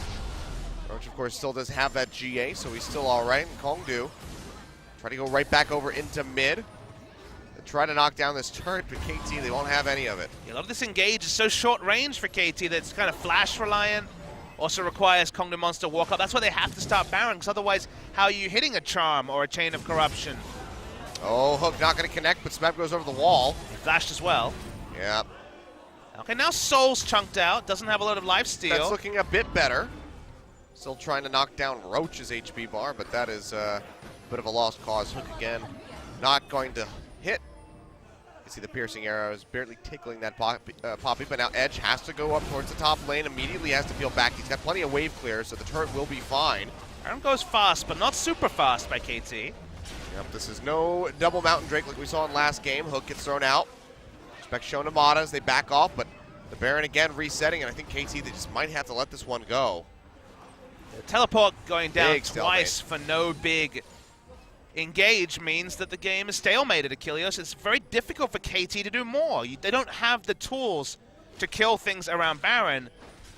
Roach, of course, still does have that GA, so he's still all right. And Kongdoo try to go right back over into mid. They try to knock down this turret, but KT, they won't have any of it. Yeah, a lot of this engage is so short range for KT that it's kind of flash reliant. Also requires Kongdoo Monster walk up. That's why they have to start Baron, because otherwise, how are you hitting a charm or a chain of corruption? Oh, Hook not going to connect, but Smeb goes over the wall. He flashed as well. Yeah. Okay, now Sol's chunked out. Doesn't have a lot of lifesteal. That's looking a bit better. Still trying to knock down Roach's HP bar, but that is a bit of a lost cause. Hook again, not going to hit. You see the piercing arrows barely tickling that Poppy, but now Edge has to go up towards the top lane. Immediately has to peel back. He's got plenty of wave clear, so the turret will be fine. Baron goes fast, but not super fast by KT. Yep, this is no double Mountain Drake like we saw in last game. Hook gets thrown out. Respect shown to Mata as they back off, but the Baron again resetting, and I think KT, they just might have to let this one go. The teleport going down Big twice for no big engage means that the game is stalemated, Achilles. It's very difficult for KT to do more. They don't have the tools to kill things around Baron.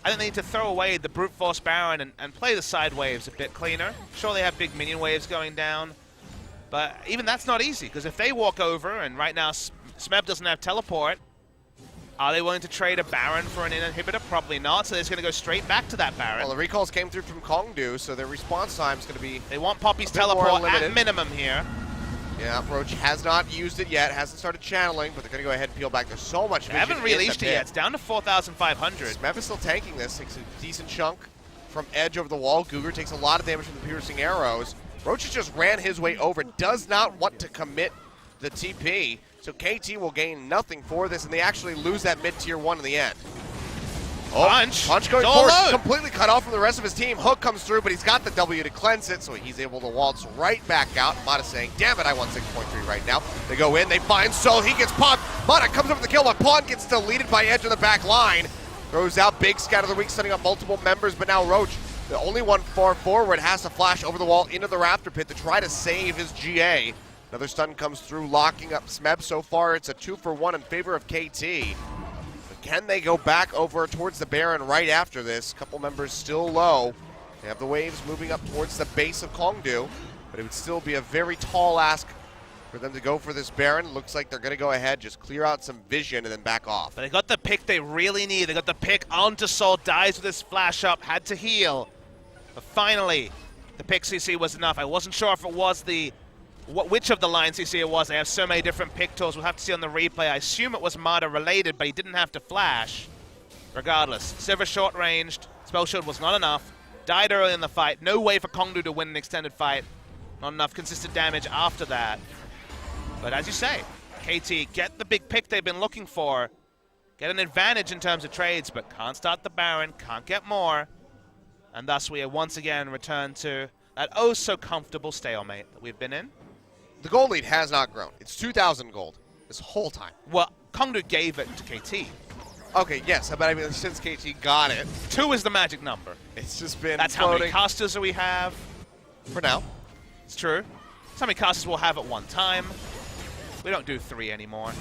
I think they need to throw away the brute force Baron and play the side waves a bit cleaner. Sure, they have big minion waves going down, but even that's not easy, because if they walk over, and right now Smeb doesn't have teleport, Are they willing to trade a Baron for an inhibitor? Probably not, so they're just going to go straight back to that Baron. Well, the recalls came through from Kongdoo, so their response time is going to be They want Poppy's teleport limited. at minimum here. Yeah, Roach has not used it yet, hasn't started channeling, but they're going to go ahead and peel back. There's so much They vision haven't in released the it pit. yet. It's down to 4,500. Smeb is still tanking this. Takes a decent chunk from Edge over the wall. Cougar takes a lot of damage from the piercing arrows. Roach just ran his way over. Does not want to commit the TP. So KT will gain nothing for this, and they actually lose that mid-tier 1 in the end. Oh, Punch going forward, completely cut off from the rest of his team. Hook comes through, but he's got the W to cleanse it, so he's able to waltz right back out. Mata saying, damn it, I want 6.3 right now. They go in, they find Soul, he gets popped. Mata comes up with the kill, but Pawn gets deleted by Edge on the back line. Throws out big scatter the weak, setting up multiple members, but now Roach, the only one far forward, has to flash over the wall into the Raptor Pit to try to save his GA. Another stun comes through, locking up Smeb. So far, it's a 2-for-1 in favor of KT. Can they go back over towards the Baron right after this? Couple members still low. They have the waves moving up towards the base of Kongdoo, but it would still be a very tall ask for them to go for this Baron. Looks like they're going to go ahead, just clear out some vision and then back off. But they got the pick they really need. They got the pick onto Soul, dies with his flash up, had to heal. But finally, the pick CC was enough. I wasn't sure if it was which of the lines CC it was. They have so many different pick tools. We'll have to see on the replay. I assume it was Mata related, but he didn't have to flash. Regardless, Sivir short ranged. Spell shield was not enough. Died early in the fight. No way for Kongdoo to win an extended fight. Not enough consistent damage after that. But as you say, KT get the big pick they've been looking for. Get an advantage in terms of trades, but can't start the Baron, can't get more. And thus we are once again returned to that oh so comfortable stalemate that we've been in. The gold lead has not grown. It's 2,000 gold this whole time. Well, Kongdoo gave it to KT. Okay, yes, but I mean, since KT got it, 2 is the magic number. it's just been That's floating. how many casters do we have. For now. It's true. That's how many casters we'll have at one time. We don't do 3 anymore.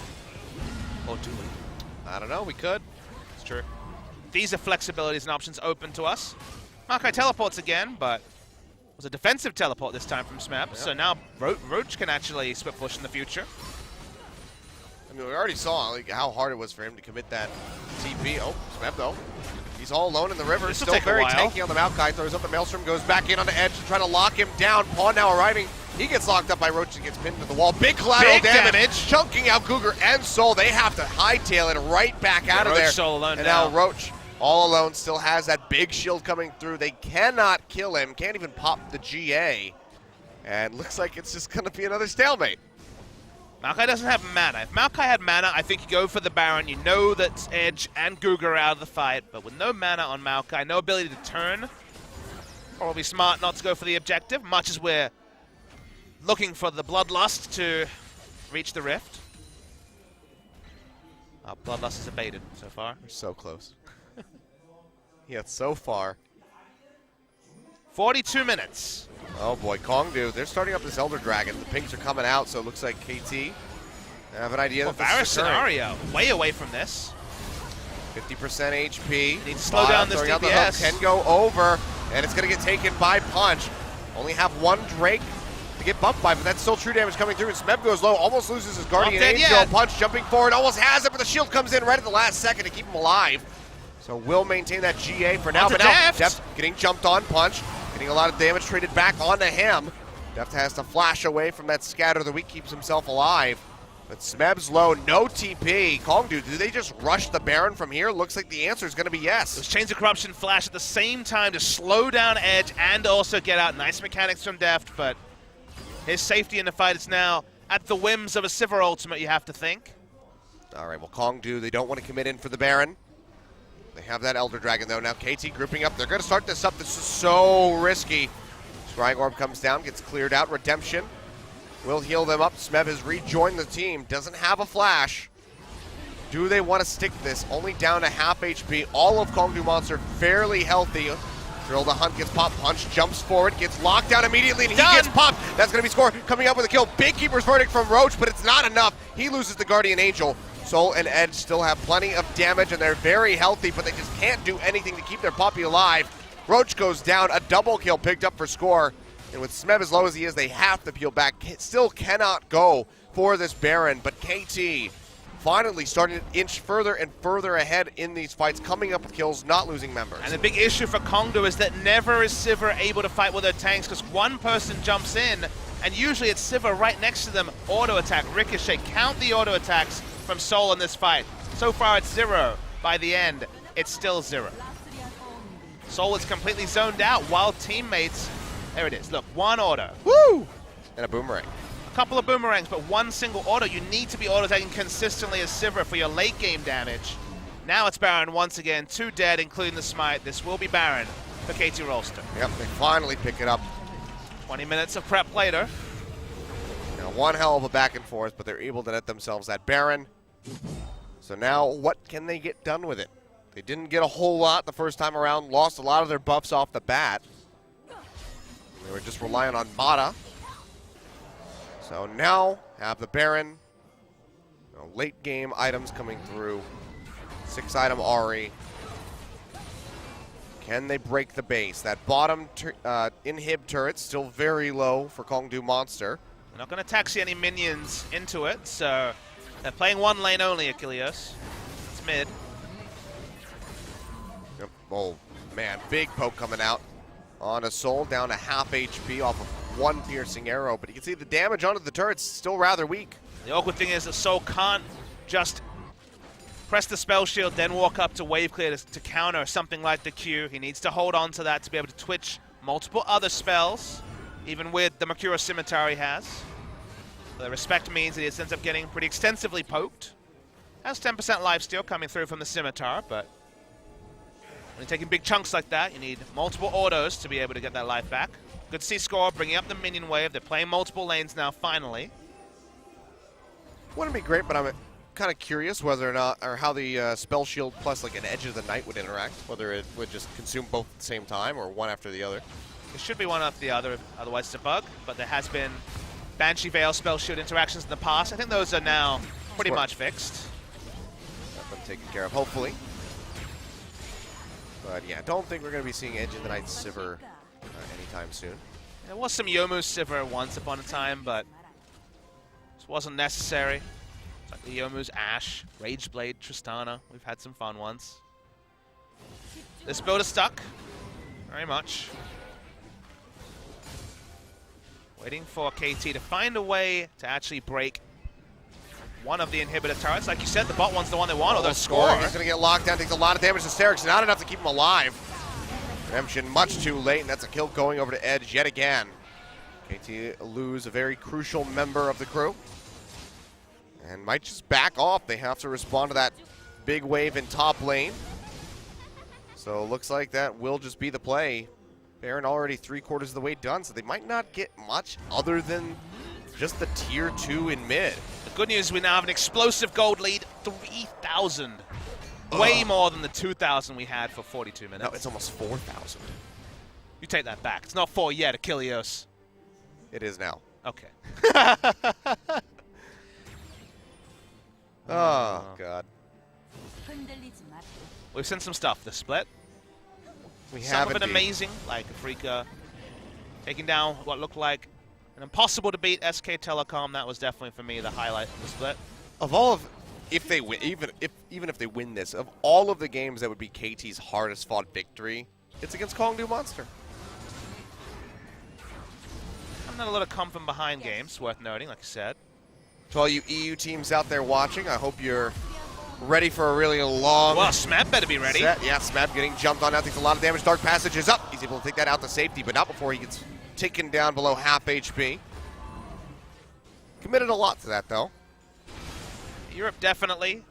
Or do we? I don't know, we could. It's true. These are flexibilities and options open to us. Maokai teleports again, but it was a defensive teleport this time from Smeb. Yeah. So now Roach can actually split push in the future. I mean, we already saw like how hard it was for him to commit that TP. Oh, Smeb though. He's all alone in the river. This'll Still take a very while. tanky on the Maokai. Throws up the Maelstrom, goes back in on the edge to try to lock him down. Pawn now arriving. He gets locked up by Roach and gets pinned to the wall. Big collateral Big damage. Chunking out Cougar and Soul. They have to hightail it right back out of Roach there. Soul alone and now. now Roach, all alone, still has that big shield coming through. They cannot kill him. Can't even pop the GA. And looks like it's just going to be another stalemate. Maokai doesn't have mana. If Maokai had mana, I think you go for the Baron. You know that Edge and Guga are out of the fight, but with no mana on Maokai, no ability to turn, probably smart not to go for the objective, much as we're looking for the Bloodlust to reach the Rift. Our Bloodlust is abated so far. We're so close. Yeah, so far. 42 minutes. Oh boy, Kongdoo, they're starting up this Elder Dragon. The pinks are coming out, so it looks like KT have an idea that Varus this is occurring. scenario, way away from this. 50% HP. Need to slow down this throwing out the hook, DPS. can go over, and it's going to get taken by Punch. Only have one Drake to get buffed by, but that's still true damage coming through, and Smeb goes low, almost loses his Guardian dead Angel. yet. Punch jumping forward, almost has it, but the shield comes in right at the last second to keep him alive. So will maintain that GA for now, Onto but now Deft. Deft getting jumped on. Punch getting a lot of damage traded back onto him. Deft has to flash away from that scatter of the weak, keeps himself alive. But Smeb's low, no TP. Kongdoo, do they just rush the Baron from here? Looks like the answer is going to be yes. Those Chains of Corruption flash at the same time to slow down Edge and also get out. Nice mechanics from Deft, but his safety in the fight is now at the whims of a Sivir ultimate, you have to think. All right, well, Kongdoo, they don't want to commit in for the Baron. They have that Elder Dragon, though. Now KT grouping up. They're going to start this up. This is so risky. Scrying Orb comes down, gets cleared out. Redemption will heal them up. Smeb has rejoined the team. Doesn't have a flash. Do they want to stick this? Only down to half HP. All of Kongdoo Monster fairly healthy. Drill the Hunt gets popped. Punch jumps forward, gets locked down immediately, and he gets popped. That's going to be score. Coming up with a kill. Big Keeper's Verdict from Roach, but it's not enough. He loses the Guardian Angel. Soul and Edge still have plenty of damage, and they're very healthy, but they just can't do anything to keep their puppy alive. Roach goes down. A double kill picked up for score. And with Smeb as low as he is, they have to peel back. Still cannot go for this Baron, but KT finally starting to inch further and further ahead in these fights, coming up with kills, not losing members. And the big issue for Kongdoo is that never is Sivir able to fight with their tanks because one person jumps in, and usually it's Sivir right next to them. Auto attack, ricochet, count the auto attacks from Soul in this fight. So far it's 0. By the end, it's still 0. Soul is completely zoned out while teammates, there it is, look, one auto. Woo! And a boomerang. A couple of boomerangs, but one single auto. You need to be auto-attacking consistently as Sivir for your late game damage. Now it's Baron once again, 2 dead, including the smite. This will be Baron for KT Rolster. Yep, they finally pick it up. 20 minutes of prep later. Now, one hell of a back and forth, but they're able to net themselves that Baron. So now, what can they get done with it? They didn't get a whole lot the first time around, lost a lot of their buffs off the bat. They were just relying on Mata. So now, have the Baron. Late game items coming through. 6-item Ahri. Can they break the base? That bottom inhib turret still very low for Kongdoo Monster. They're not going to taxi any minions into it, so they're playing one lane only, Achilles. It's mid. Yep. Oh, man, big poke coming out on a Soul, down to half HP off of one piercing arrow, but you can see the damage onto the turret's still rather weak. The awkward thing is that Soul can't just press the spell shield, then walk up to wave clear to counter something like the Q. He needs to hold on to that to be able to twitch multiple other spells, even with the Mercurial Scimitar he has. The respect means that he ends up getting pretty extensively poked. Has 10% lifesteal coming through from the Scimitar, but when you're taking big chunks like that, you need multiple autos to be able to get that life back. Good C-score, bringing up the minion wave. They're playing multiple lanes now, finally. Wouldn't be great, but I'm kind of curious whether or not, or how the spell shield plus like an Edge of the Night would interact. Whether it would just consume both at the same time or one after the other. It should be one after the other, otherwise it's a bug. But there has been Banshee Veil spell shield interactions in the past. I think those are now pretty much fixed. Got them taken care of, hopefully. But yeah, don't think we're going to be seeing Edge of the Night Sivir anytime soon. There was some Yomu Sivir once upon a time, but this wasn't necessary. It's like the Yomu's Ashe, Rageblade, Tristana. We've had some fun ones. This build is stuck, very much. Waiting for KT to find a way to actually break one of the inhibitor turrets. Like you said, the bot one's the one they want, although score. He's going to get locked down, takes a lot of damage to Sterix, not enough to keep him alive. Redemption much too late, and that's a kill going over to Edge yet again. KT lose a very crucial member of the crew. And might just back off. They have to respond to that big wave in top lane. So it looks like that will just be the play. Baron already 3/4 of the way done, so they might not get much other than just the tier 2 in mid. The good news is we now have an explosive gold lead, 3,000. Way more than the 2,000 we had for 42 minutes. No, it's almost 4,000. You take that back. It's not 4 yet, Achilles. It is now. Okay. Oh, God. We've seen some stuff this split. We Some have of it indeed. amazing, like Afrika taking down what looked like an impossible to beat SK Telecom. That was definitely, for me, the highlight of the split. Of all of, if they win, even if they win this, of all of the games that would be KT's hardest fought victory, it's against Kongdoo Monster. I'm not a lot of come from behind games, worth noting, like I said. To all you EU teams out there watching, I hope you're ready for a really long Well, Smap better be ready. set. Yeah, Smap getting jumped on now, takes a lot of damage. Dark Passage is up. He's able to take that out to safety, but not before he gets taken down below half HP. Committed a lot to that, though. Europe definitely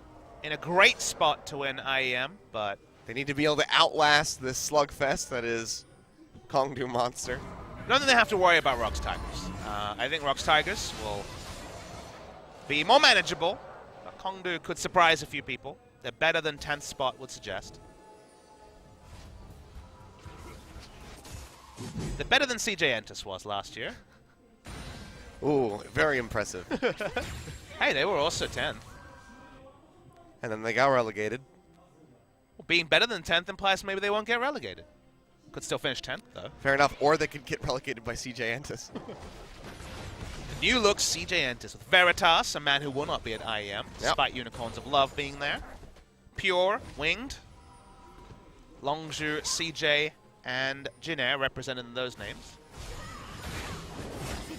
in a great spot to win IEM, but They need to be able to outlast this slugfest that is Kongdoo Monster. I don't think they have to worry about Rox Tigers. I think Rox Tigers will be more manageable. But Kongdoo could surprise a few people. They're better than 10th spot would suggest. They're better than CJ Entus was last year. Ooh, very impressive. Hey, they were also 10th. And then they got relegated. Well, being better than 10th implies maybe they won't get relegated. Could still finish 10th, though. Fair enough. Or they could get relegated by CJ Entus. New look CJ enters with Veritas, a man who will not be at IEM, despite Unicorns of Love being there. Pure, Winged, Longzhu, CJ, and Jinair representing those names.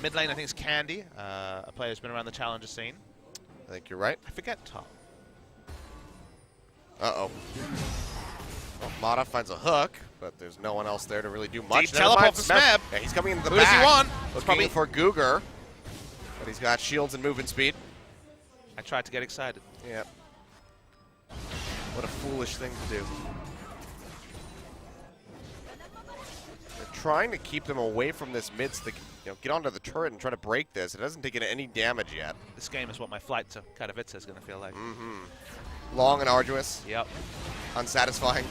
Mid lane, I think, is Candy, a player who's been around the challenger scene. I think you're right. I forget top. Uh-oh. Well, Mata finds a hook, but there's no one else there to really do much. Teleport for Smeb. Yeah, he's coming into the Who back. does he want? Looking Probably for Cougar, but he's got shields and movement speed. I tried to get excited. Yeah. What a foolish thing to do. They're trying to keep them away from this mid so they can, get onto the turret and try to break this. It hasn't taken any damage yet. This game is what my flight to Katowice is going to feel like. Long and arduous. Yep. Unsatisfying.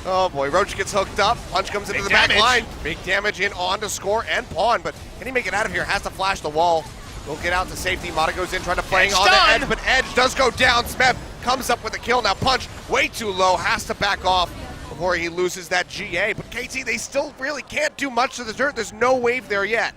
Oh boy, Roach gets hooked up. Punch comes into Big the damage. back line. Big damage in on to score and pawn, but can he make it out of here? Has to flash the wall. Will get out to safety. Mata goes in trying to play on the edge, but Edge does go down. Smeb comes up with a kill. Now Punch way too low. Has to back off before he loses that GA. But KT, they still really can't do much to the dirt. There's no wave there yet.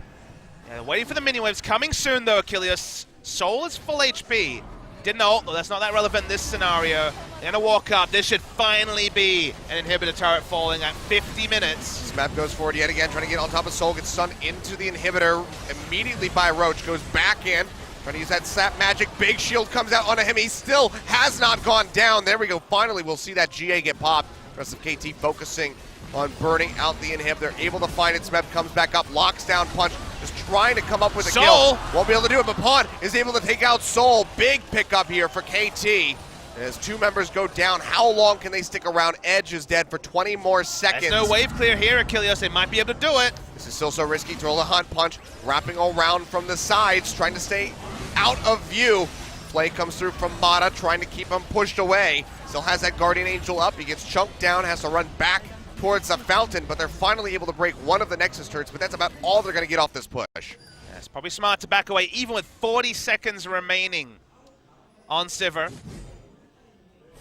Yeah, waiting for the mini waves. Coming soon though, Achilles. Soul is full HP. Didn't ult, though. That's not that relevant in this scenario. They're gonna walk up. This should finally be an inhibitor turret falling at 50 minutes. Smeb goes forward yet again, trying to get on top of Soul, gets stunned into the inhibitor immediately by Roach, goes back in, trying to use that sap magic. Big shield comes out onto him. He still has not gone down. There we go. Finally, we'll see that GA get popped. The rest of KT focusing on burning out the inhibitor. Able to find it. Smeb comes back up, locks down Punch, just trying to come up with a kill. Won't be able to do it, but Pawn is able to take out Soul. Big pickup here for KT. As two members go down, how long can they stick around? Edge is dead for 20 more seconds. There's no wave clear here, Achilles. They might be able to do it. This is still so risky. Throw the hunt. Punch wrapping around from the sides, trying to stay out of view. Play comes through from Mata, trying to keep him pushed away. Still has that Guardian Angel up. He gets chunked down, has to run back towards the fountain, but they're finally able to break one of the Nexus turrets, but that's about all they're going to get off this push. Yeah, it's probably smart to back away, even with 40 seconds remaining on Sivir.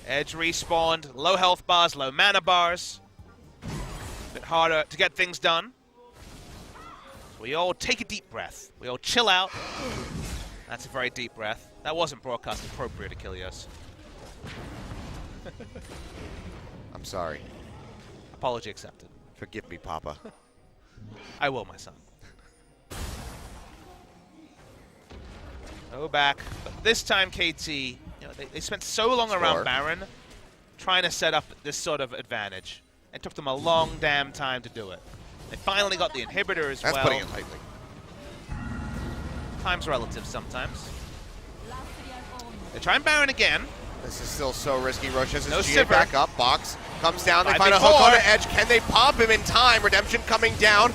Edge respawned, low health bars, low mana bars. A bit harder to get things done. So we all take a deep breath. We all chill out. That's a very deep breath. That wasn't broadcast appropriate, Achilles. I'm sorry. Apology accepted. Forgive me, Papa. I will, my son. Go back. But this time, KT, they spent so long around Baron trying to set up this sort of advantage. It took them a long damn time to do it. They finally got the inhibitor as well. That's putting it lightly. Time's relative sometimes. They try and Baron again. This is still so risky. Roach has his No GA Sivir. back up. Box comes down. They 5v4. find a hook on the edge. Can they pop him in time? Redemption coming down.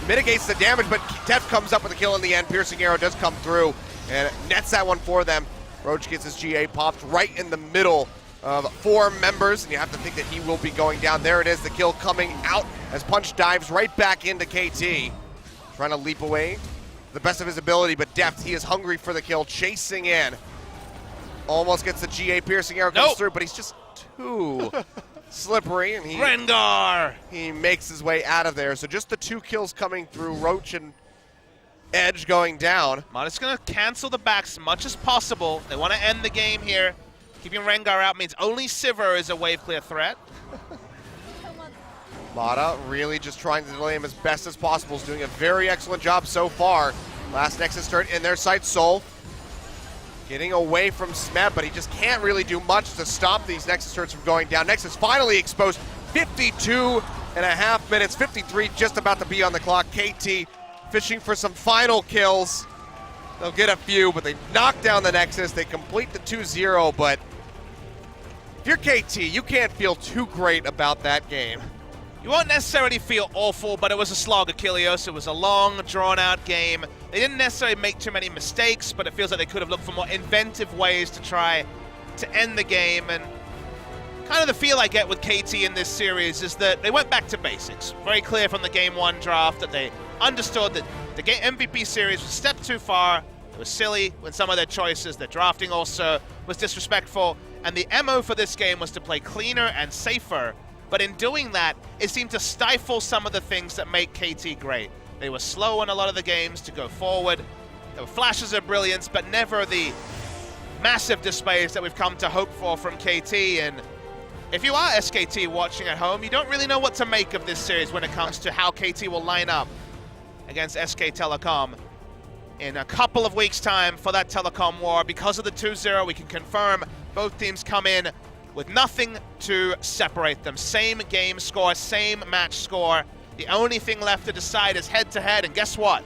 Mitigates the damage, but Def comes up with a kill in the end. Piercing Arrow does come through and nets that one for them. Roach gets his GA popped right in the middle of four members, and you have to think that he will be going down. There it is, the kill coming out as Punch dives right back into KT. Trying to leap away the best of his ability, but Deft, he is hungry for the kill, chasing in. Almost gets the GA. Piercing Arrow comes through, but he's just too slippery, and Rengar! he makes his way out of there. So just the two kills coming through, Roach and Edge going down. Mata's going to cancel the backs as much as possible. They want to end the game here. Keeping Rengar out means only Sivir is a wave clear threat. Mata really just trying to delay him as best as possible. Is doing a very excellent job so far. Last Nexus turret in their sight. Soul getting away from Smeb, but he just can't really do much to stop these Nexus turrets from going down. Nexus finally exposed. 52.5 minutes, 53 just about to be on the clock. KT fishing for some final kills. They'll get a few, but they knock down the Nexus. They complete the 2-0, but if you're KT, you can't feel too great about that game. You won't necessarily feel awful, but it was a slog, Achilles. It was a long, drawn-out game. They didn't necessarily make too many mistakes, but it feels like they could have looked for more inventive ways to try to end the game. And kind of the feel I get with KT in this series is that they went back to basics. Very clear from the Game 1 draft that they understood that the MVP series was a step too far. It was silly when some of their choices, their drafting also was disrespectful. And the MO for this game was to play cleaner and safer. But in doing that, it seemed to stifle some of the things that make KT great. They were slow in a lot of the games to go forward. There were flashes of brilliance, but never the massive displays that we've come to hope for from KT. And if you are SKT watching at home, you don't really know what to make of this series when it comes to how KT will line up against SK Telecom in a couple of weeks' time for that Telecom war. Because of the 2-0, we can confirm both teams come in with nothing to separate them. Same game score, same match score. The only thing left to decide is head-to-head, and guess what?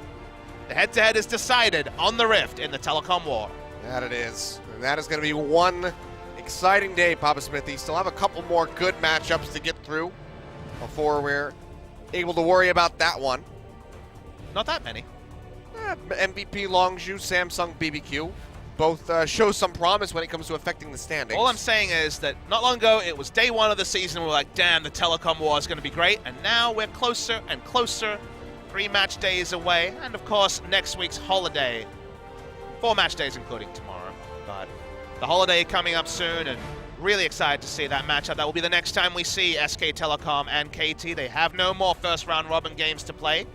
The head-to-head is decided on the Rift in the Telecom war. That it is. And that is going to be one exciting day, Papa Smithy. Still have a couple more good matchups to get through before we're able to worry about that one. Not that many. MVP Longzhu, Samsung BBQ. Both show some promise when it comes to affecting the standings. All I'm saying is that not long ago, it was day one of the season. We're like, damn, the Telecom war is going to be great. And now we're closer and closer. 3 match days away. And of course, next week's holiday. 4 match days, including tomorrow. But the holiday coming up soon, and really excited to see that matchup. That will be the next time we see SK Telecom and KT. They have no more first round robin games to play.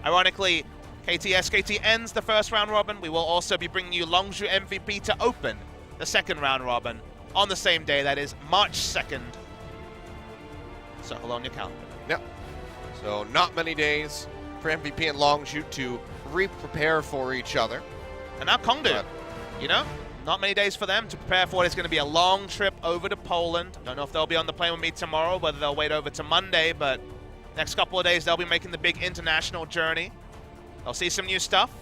Ironically, KT SKT ends the first round robin. We will also be bringing you Longzhu MVP to open the second round robin on the same day. That is March 2nd. Circle on your calendar. Yep. So not many days for MVP and Longzhu to re-prepare for each other. And now Kongdoo, you know, not many days for them to prepare for it. It's going to be a long trip over to Poland. Don't know if they'll be on the plane with me tomorrow, whether they'll wait over to Monday, but next couple of days they'll be making the big international journey. They'll see some new stuff.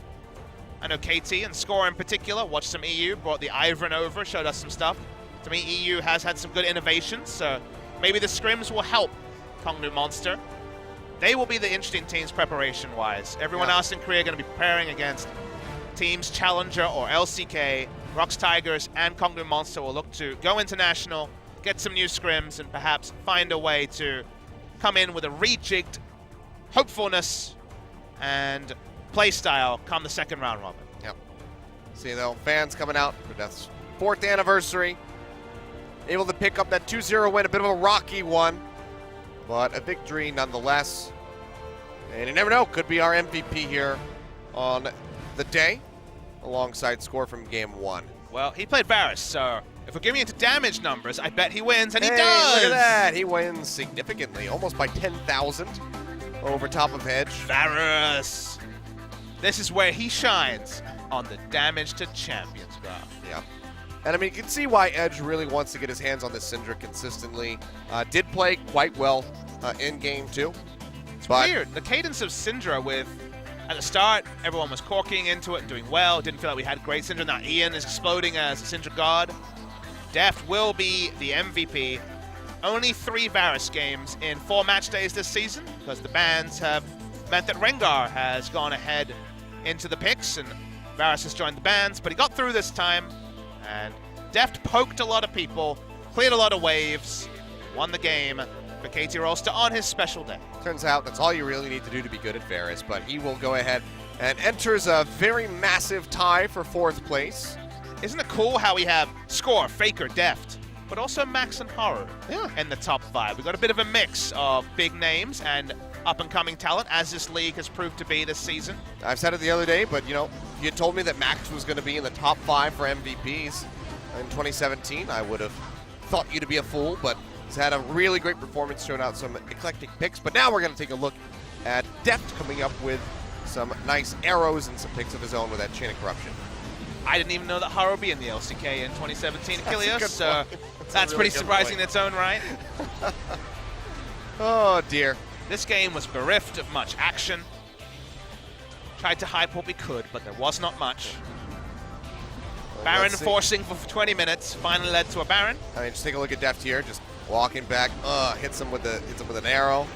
I know KT and Score in particular watched some EU, brought the Ivern over, showed us some stuff. To me, EU has had some good innovations, so maybe the scrims will help Kongdoo Monster. They will be the interesting teams preparation-wise. Everyone else in Korea going to be preparing against teams Challenger or LCK. Rox Tigers and Kongdoo Monster will look to go international, get some new scrims, and perhaps find a way to come in with a rejigged hopefulness and play style come the second round robin. Yep. See, though, fans coming out for Death's 4th anniversary. Able to pick up that 2-0 win, a bit of a rocky one, but a victory nonetheless. And you never know, could be our MVP here on the day, alongside Score from game 1. Well, he played Varus, so if we're giving it to damage numbers, I bet he wins, and he Hey, does! Look at that! He wins significantly, almost by 10,000 over top of Hedge. Varus! This is where he shines on the damage to champions graph. Yeah. And I mean, you can see why Edge really wants to get his hands on this Syndra consistently. Did play quite well in game 2. It's weird. The cadence of Syndra with, at the start, everyone was corking into it and doing well. Didn't feel like we had great Syndra. Now Ian is exploding as a Syndra god. Deft will be the MVP. Only 3 Varus games in 4 match days this season, because the bans have meant that Rengar has gone ahead into the picks and Varus has joined the bans, but he got through this time, and Deft poked a lot of people, cleared a lot of waves, won the game for KT Rolster on his special day. Turns out that's all you really need to do to be good at Varus, but he will go ahead and enters a very massive tie for 4th place. Isn't it cool how we have Score, Faker, Deft, but also Max and Haru in the top 5? We've got a bit of a mix of big names and up-and-coming talent, as this league has proved to be this season. I've said it the other day, but, you know, if you told me that Max was going to be in the top 5 for MVPs in 2017, I would have thought you to be a fool, but he's had a really great performance, showing out some eclectic picks. But now we're going to take a look at Deft coming up with some nice arrows and some picks of his own with that Chain of Corruption. I didn't even know that Haru would be in the LCK in 2017, Achilles, so that's really pretty surprising in its own right. Oh, dear. This game was bereft of much action. Tried to hype what we could, but there was not much. Well, Baron forcing for 20 minutes finally led to a Baron. I mean, just take a look at Deft here, just walking back, hits him with an arrow.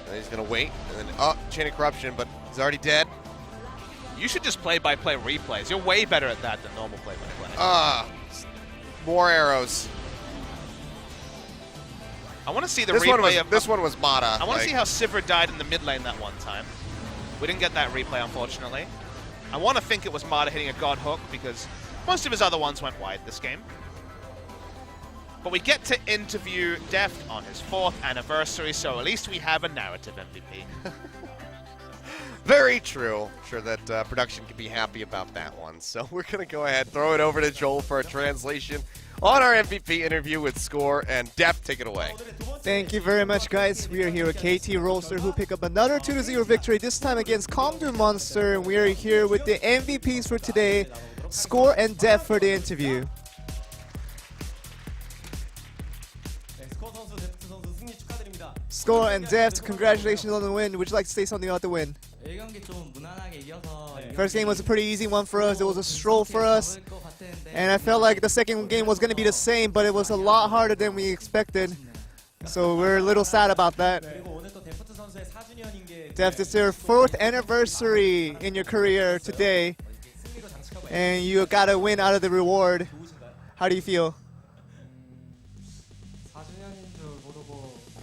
And he's gonna wait, and then Chain of Corruption, but he's already dead. You should just play-by-play replays. You're way better at that than normal play-by-play. More arrows. I want to see the This replay one was Mata. I want to see how Sivir died in the mid lane that one time. We didn't get that replay, unfortunately. I want to think it was Mata hitting a God Hook, because most of his other ones went wide this game. But we get to interview Deft on his 4th anniversary, so at least we have a narrative MVP. Very true. I'm sure that production can be happy about that one. So we're going to go ahead, throw it over to Joel for a translation on our MVP interview with Score and Def. Take it away. Thank you very much, guys. We are here with KT Rolster, who pick up another 2-0 victory, this time against Kongdoo Monster. And we are here with the MVPs for today, Score and Def, for the interview. Score and Def, congratulations on the win. Would you like to say something about the win? First game was a pretty easy one for us. It was a stroll for us. And I felt like the second game was going to be the same, but it was a lot harder than we expected. So we're a little sad about that. Def, it's your 4th anniversary in your career today. And you got a win out of the reward. How do you feel?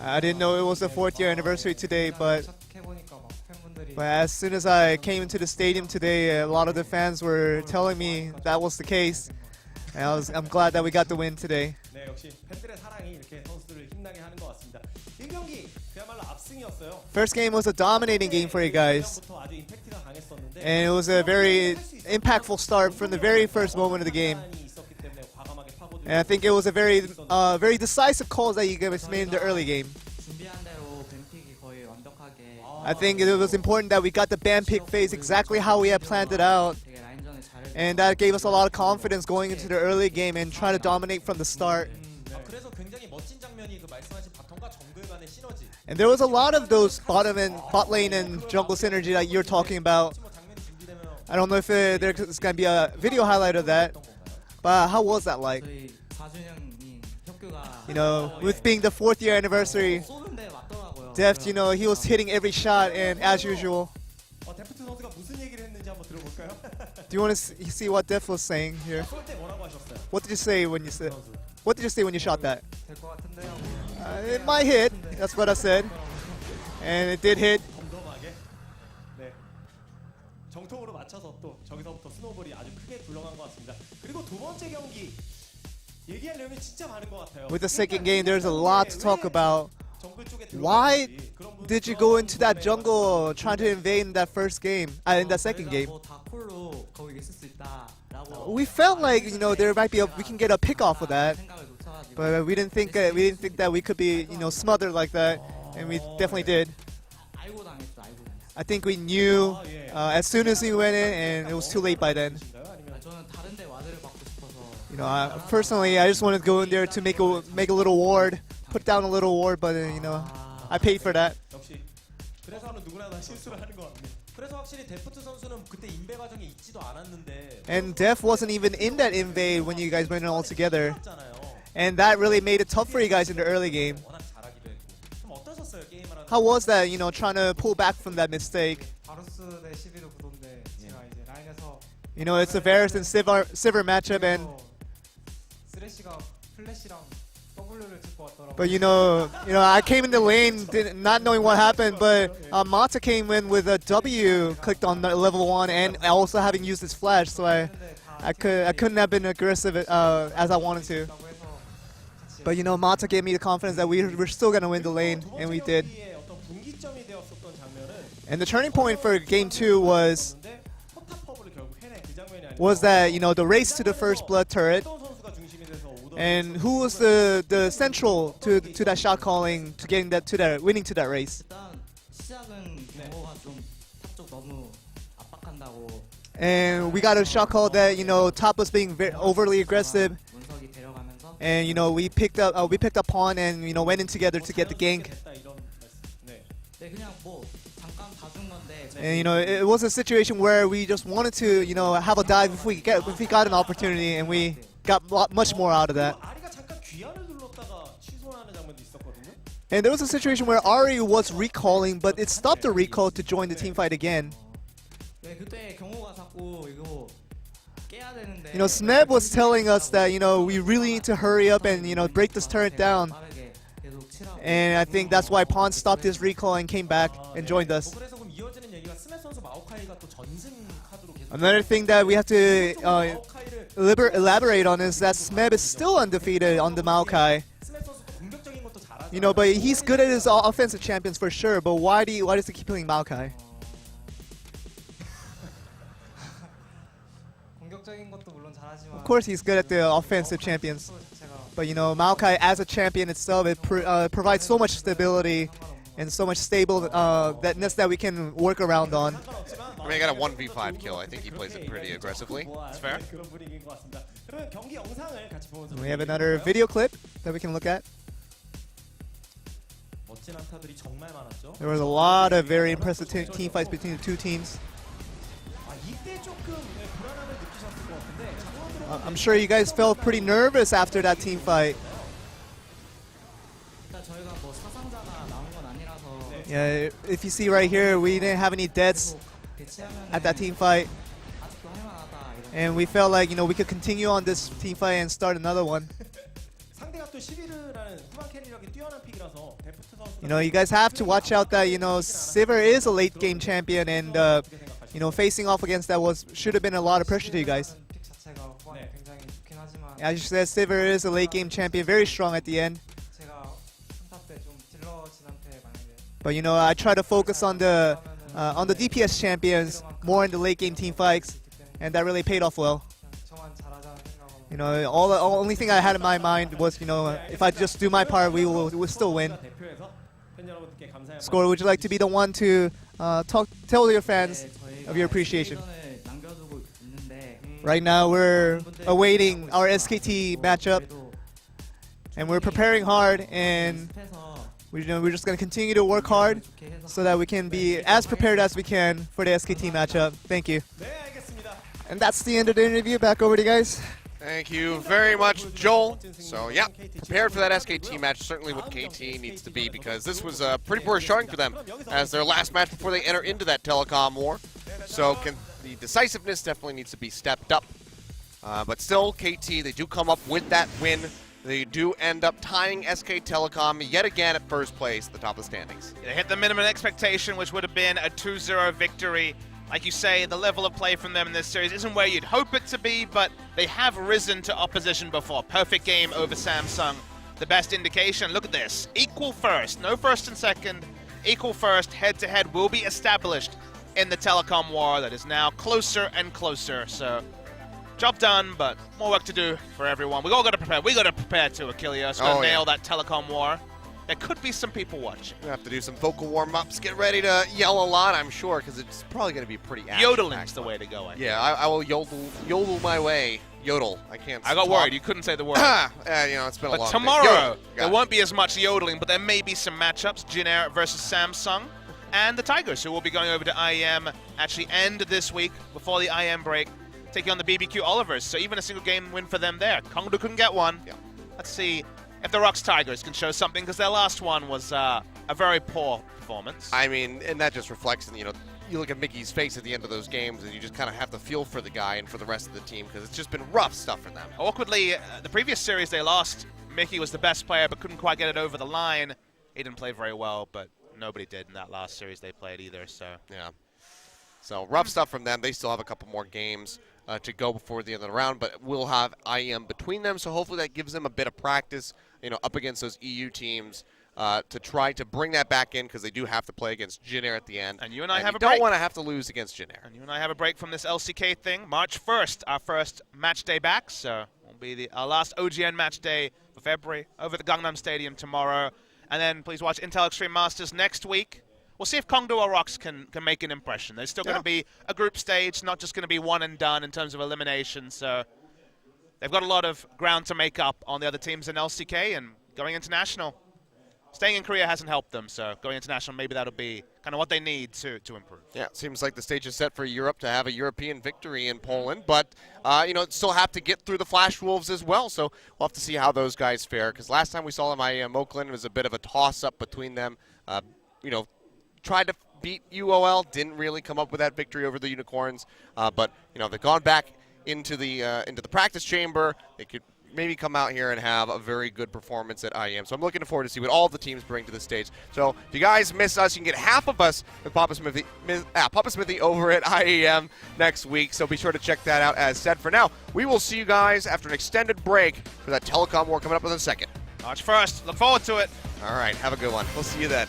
I didn't know it was the 4th year anniversary today, but as soon as I came into the stadium today, a lot of the fans were telling me that was the case. And I'm glad that we got the win today. First game was a dominating game for you guys. And it was a very impactful start from the very first moment of the game. And I think it was a very decisive call that you guys made in the early game. I think it was important that we got the ban pick phase exactly how we had planned it out. And that gave us a lot of confidence going into the early game and trying to dominate from the start. And there was a lot of those bot lane and jungle synergy that you're talking about. I don't know if there's going to be a video highlight of that. But how was that like? You know, with being the 4th year anniversary, Def, you know, he was hitting every shot, and as usual. Do you want to see what Def was saying here? What did you say when you said? What did you say when you shot that? It might hit. That's what I said, and it did hit. 정통으로 맞춰서 또 저기서부터 스노우볼이 아주 크게 굴러간 것 같습니다. 그리고 두 번째 경기 얘기할 내용이 진짜 많은 것 같아요. With the second game, there's a lot to talk about. Why did you go into that jungle trying to invade in that first game? In that second game? We felt like, you know, there might be we can get a pick off of that, but we didn't think that we could be, you know, smothered like that, and we definitely did. I think we knew as soon as we went in, and it was too late by then. You know, personally, I just wanted to go in there to make a little ward, put down a little ward, but you know, I paid for that. And Def wasn't even in that invade when you guys went in all together, and that really made it tough for you guys in the early game. How was that, you know, trying to pull back from that mistake? You know, it's a Varus and Sivir matchup, and but you know, I came in the lane not knowing what happened, but Mata came in with a W clicked on the level 1, and also having used his flash, so I couldn't have been aggressive as I wanted to. But you know, Mata gave me the confidence that we're still gonna win the lane, and we did. And the turning point for game 2 was that, you know, the race to the first blood turret, and who was the central to that shot calling to getting that to that winning to that race. And we got a shot call that, you know, top was being overly aggressive, and you know, we picked up pawn and, you know, went in together to get the gank. And you know, it was a situation where we just wanted to, you know, have a dive if we got an opportunity, and we got much more out of that. And there was a situation where Ari was recalling, but it stopped the recall to join the team fight again. You know, Smeb was telling us that, you know, we really need to hurry up and, you know, break this turret down. And I think that's why Pawn stopped his recall and came back and joined us. Another thing that we have to elaborate on is that Smeb is still undefeated on the Maokai. You know, but he's good at his offensive champions for sure. But why does he keep playing Maokai? Of course, he's good at the offensive champions. But you know, Maokai as a champion itself, it provides so much stability and so much stableness that we can work around on. I mean, I got a 1v5 kill. I think he plays it pretty aggressively. That's fair. We have another video clip that we can look at. There was a lot of very impressive team fights between the two teams. I'm sure you guys felt pretty nervous after that team fight. Yeah, if you see right here, we didn't have any deaths at that team fight. And we felt like, you know, we could continue on this team fight and start another one. You know, you guys have to watch out that, you know, Sivir is a late game champion, and you know, facing off against that should have been a lot of pressure to you guys. As you said, Sivir is a late game champion, very strong at the end. But you know, I try to focus on the DPS champions more in the late game team fights, and that really paid off well. You know, the only thing I had in my mind was, you know, if I just do my part, we will still win. Score, would you like to be the one to tell your fans of your appreciation? Right now, we're awaiting our SKT matchup, and we're preparing hard, and we're just going to continue to work hard so that we can be as prepared as we can for the SKT matchup. Thank you. And that's the end of the interview. Back over to you guys. Thank you very much, Joel. So yeah, prepared for that SKT match, certainly what KT needs to be, because this was a pretty poor showing for them as their last match before they enter into that telecom war. So the decisiveness definitely needs to be stepped up. But still, KT, they do come up with that win. They do end up tying SK Telecom yet again at first place at the top of the standings. They hit the minimum expectation, which would have been a 2-0 victory. Like you say, the level of play from them in this series isn't where you'd hope it to be, but they have risen to opposition before. Perfect game over Samsung. The best indication, look at this. Equal first, no first and second. Equal first, head-to-head will be established in the telecom war that is now closer and closer. So, job done, but more work to do for everyone. We all got to prepare. We got to prepare too, Achilles. Got to nail that telecom war. There could be some people watching. We'll have to do some vocal warm-ups. Get ready to yell a lot, I'm sure, because it's probably going to be pretty action-packed. Yodeling's the way to go, I think. Yeah, I will yodel my way. Yodel. I can't. I got worried. You couldn't say the word. You know, it's been a long But day. tomorrow, there won't be as much yodeling, but there may be some matchups. Jin versus Samsung. And the Tigers, who will be going over to IEM, actually end this week before the IEM break, taking on the BBQ Olivers. So even a single game win for them there. Kongdoo couldn't get one. Yeah. Let's see if the Rocks Tigers can show something, because their last one was a very poor performance. I mean, and that just reflects, you know, you look at Mickey's face at the end of those games, and you just kind of have to feel for the guy and for the rest of the team, because it's just been rough stuff for them. Awkwardly, the previous series they lost, Mickey was the best player, but couldn't quite get it over the line. He didn't play very well, but nobody did in that last series they played either. So yeah. So rough stuff from them. They still have a couple more games to go before the end of the round, but we'll have IEM between them, so hopefully that gives them a bit of practice, you know, up against those EU teams to try to bring that back in, because they do have to play against Jin Air at the end. And you and I have a break. break. Don't want to have to lose against Jin Air. And you and I have a break from this LCK thing. March 1st, our first match day back, so it'll be our last OGN match day for February over at the Gangnam Stadium tomorrow. And then please watch Intel Extreme Masters next week. We'll see if Kongdoo or Rocks can make an impression. There's still going to be a group stage, not just going to be one and done in terms of elimination. So they've got a lot of ground to make up on the other teams in LCK, and going international. Staying in Korea hasn't helped them, so going international, maybe that'll be kind of what they need to improve. Yeah, it seems like the stage is set for Europe to have a European victory in Poland, but, you know, still have to get through the Flash Wolves as well, so we'll have to see how those guys fare, because last time we saw them, IEM Oakland, was a bit of a toss-up between them. You know, tried to beat UOL, didn't really come up with that victory over the Unicorns, but, you know, they've gone back into the practice chamber. They could maybe come out here and have a very good performance at IEM. So I'm looking forward to see what all the teams bring to the stage. So if you guys miss us, you can get half of us with Papa Smithy over at IEM next week. So be sure to check that out. As said, for now, we will see you guys after an extended break for that telecom war coming up in a second. March 1st. Look forward to it. All right, have a good one. We'll see you then.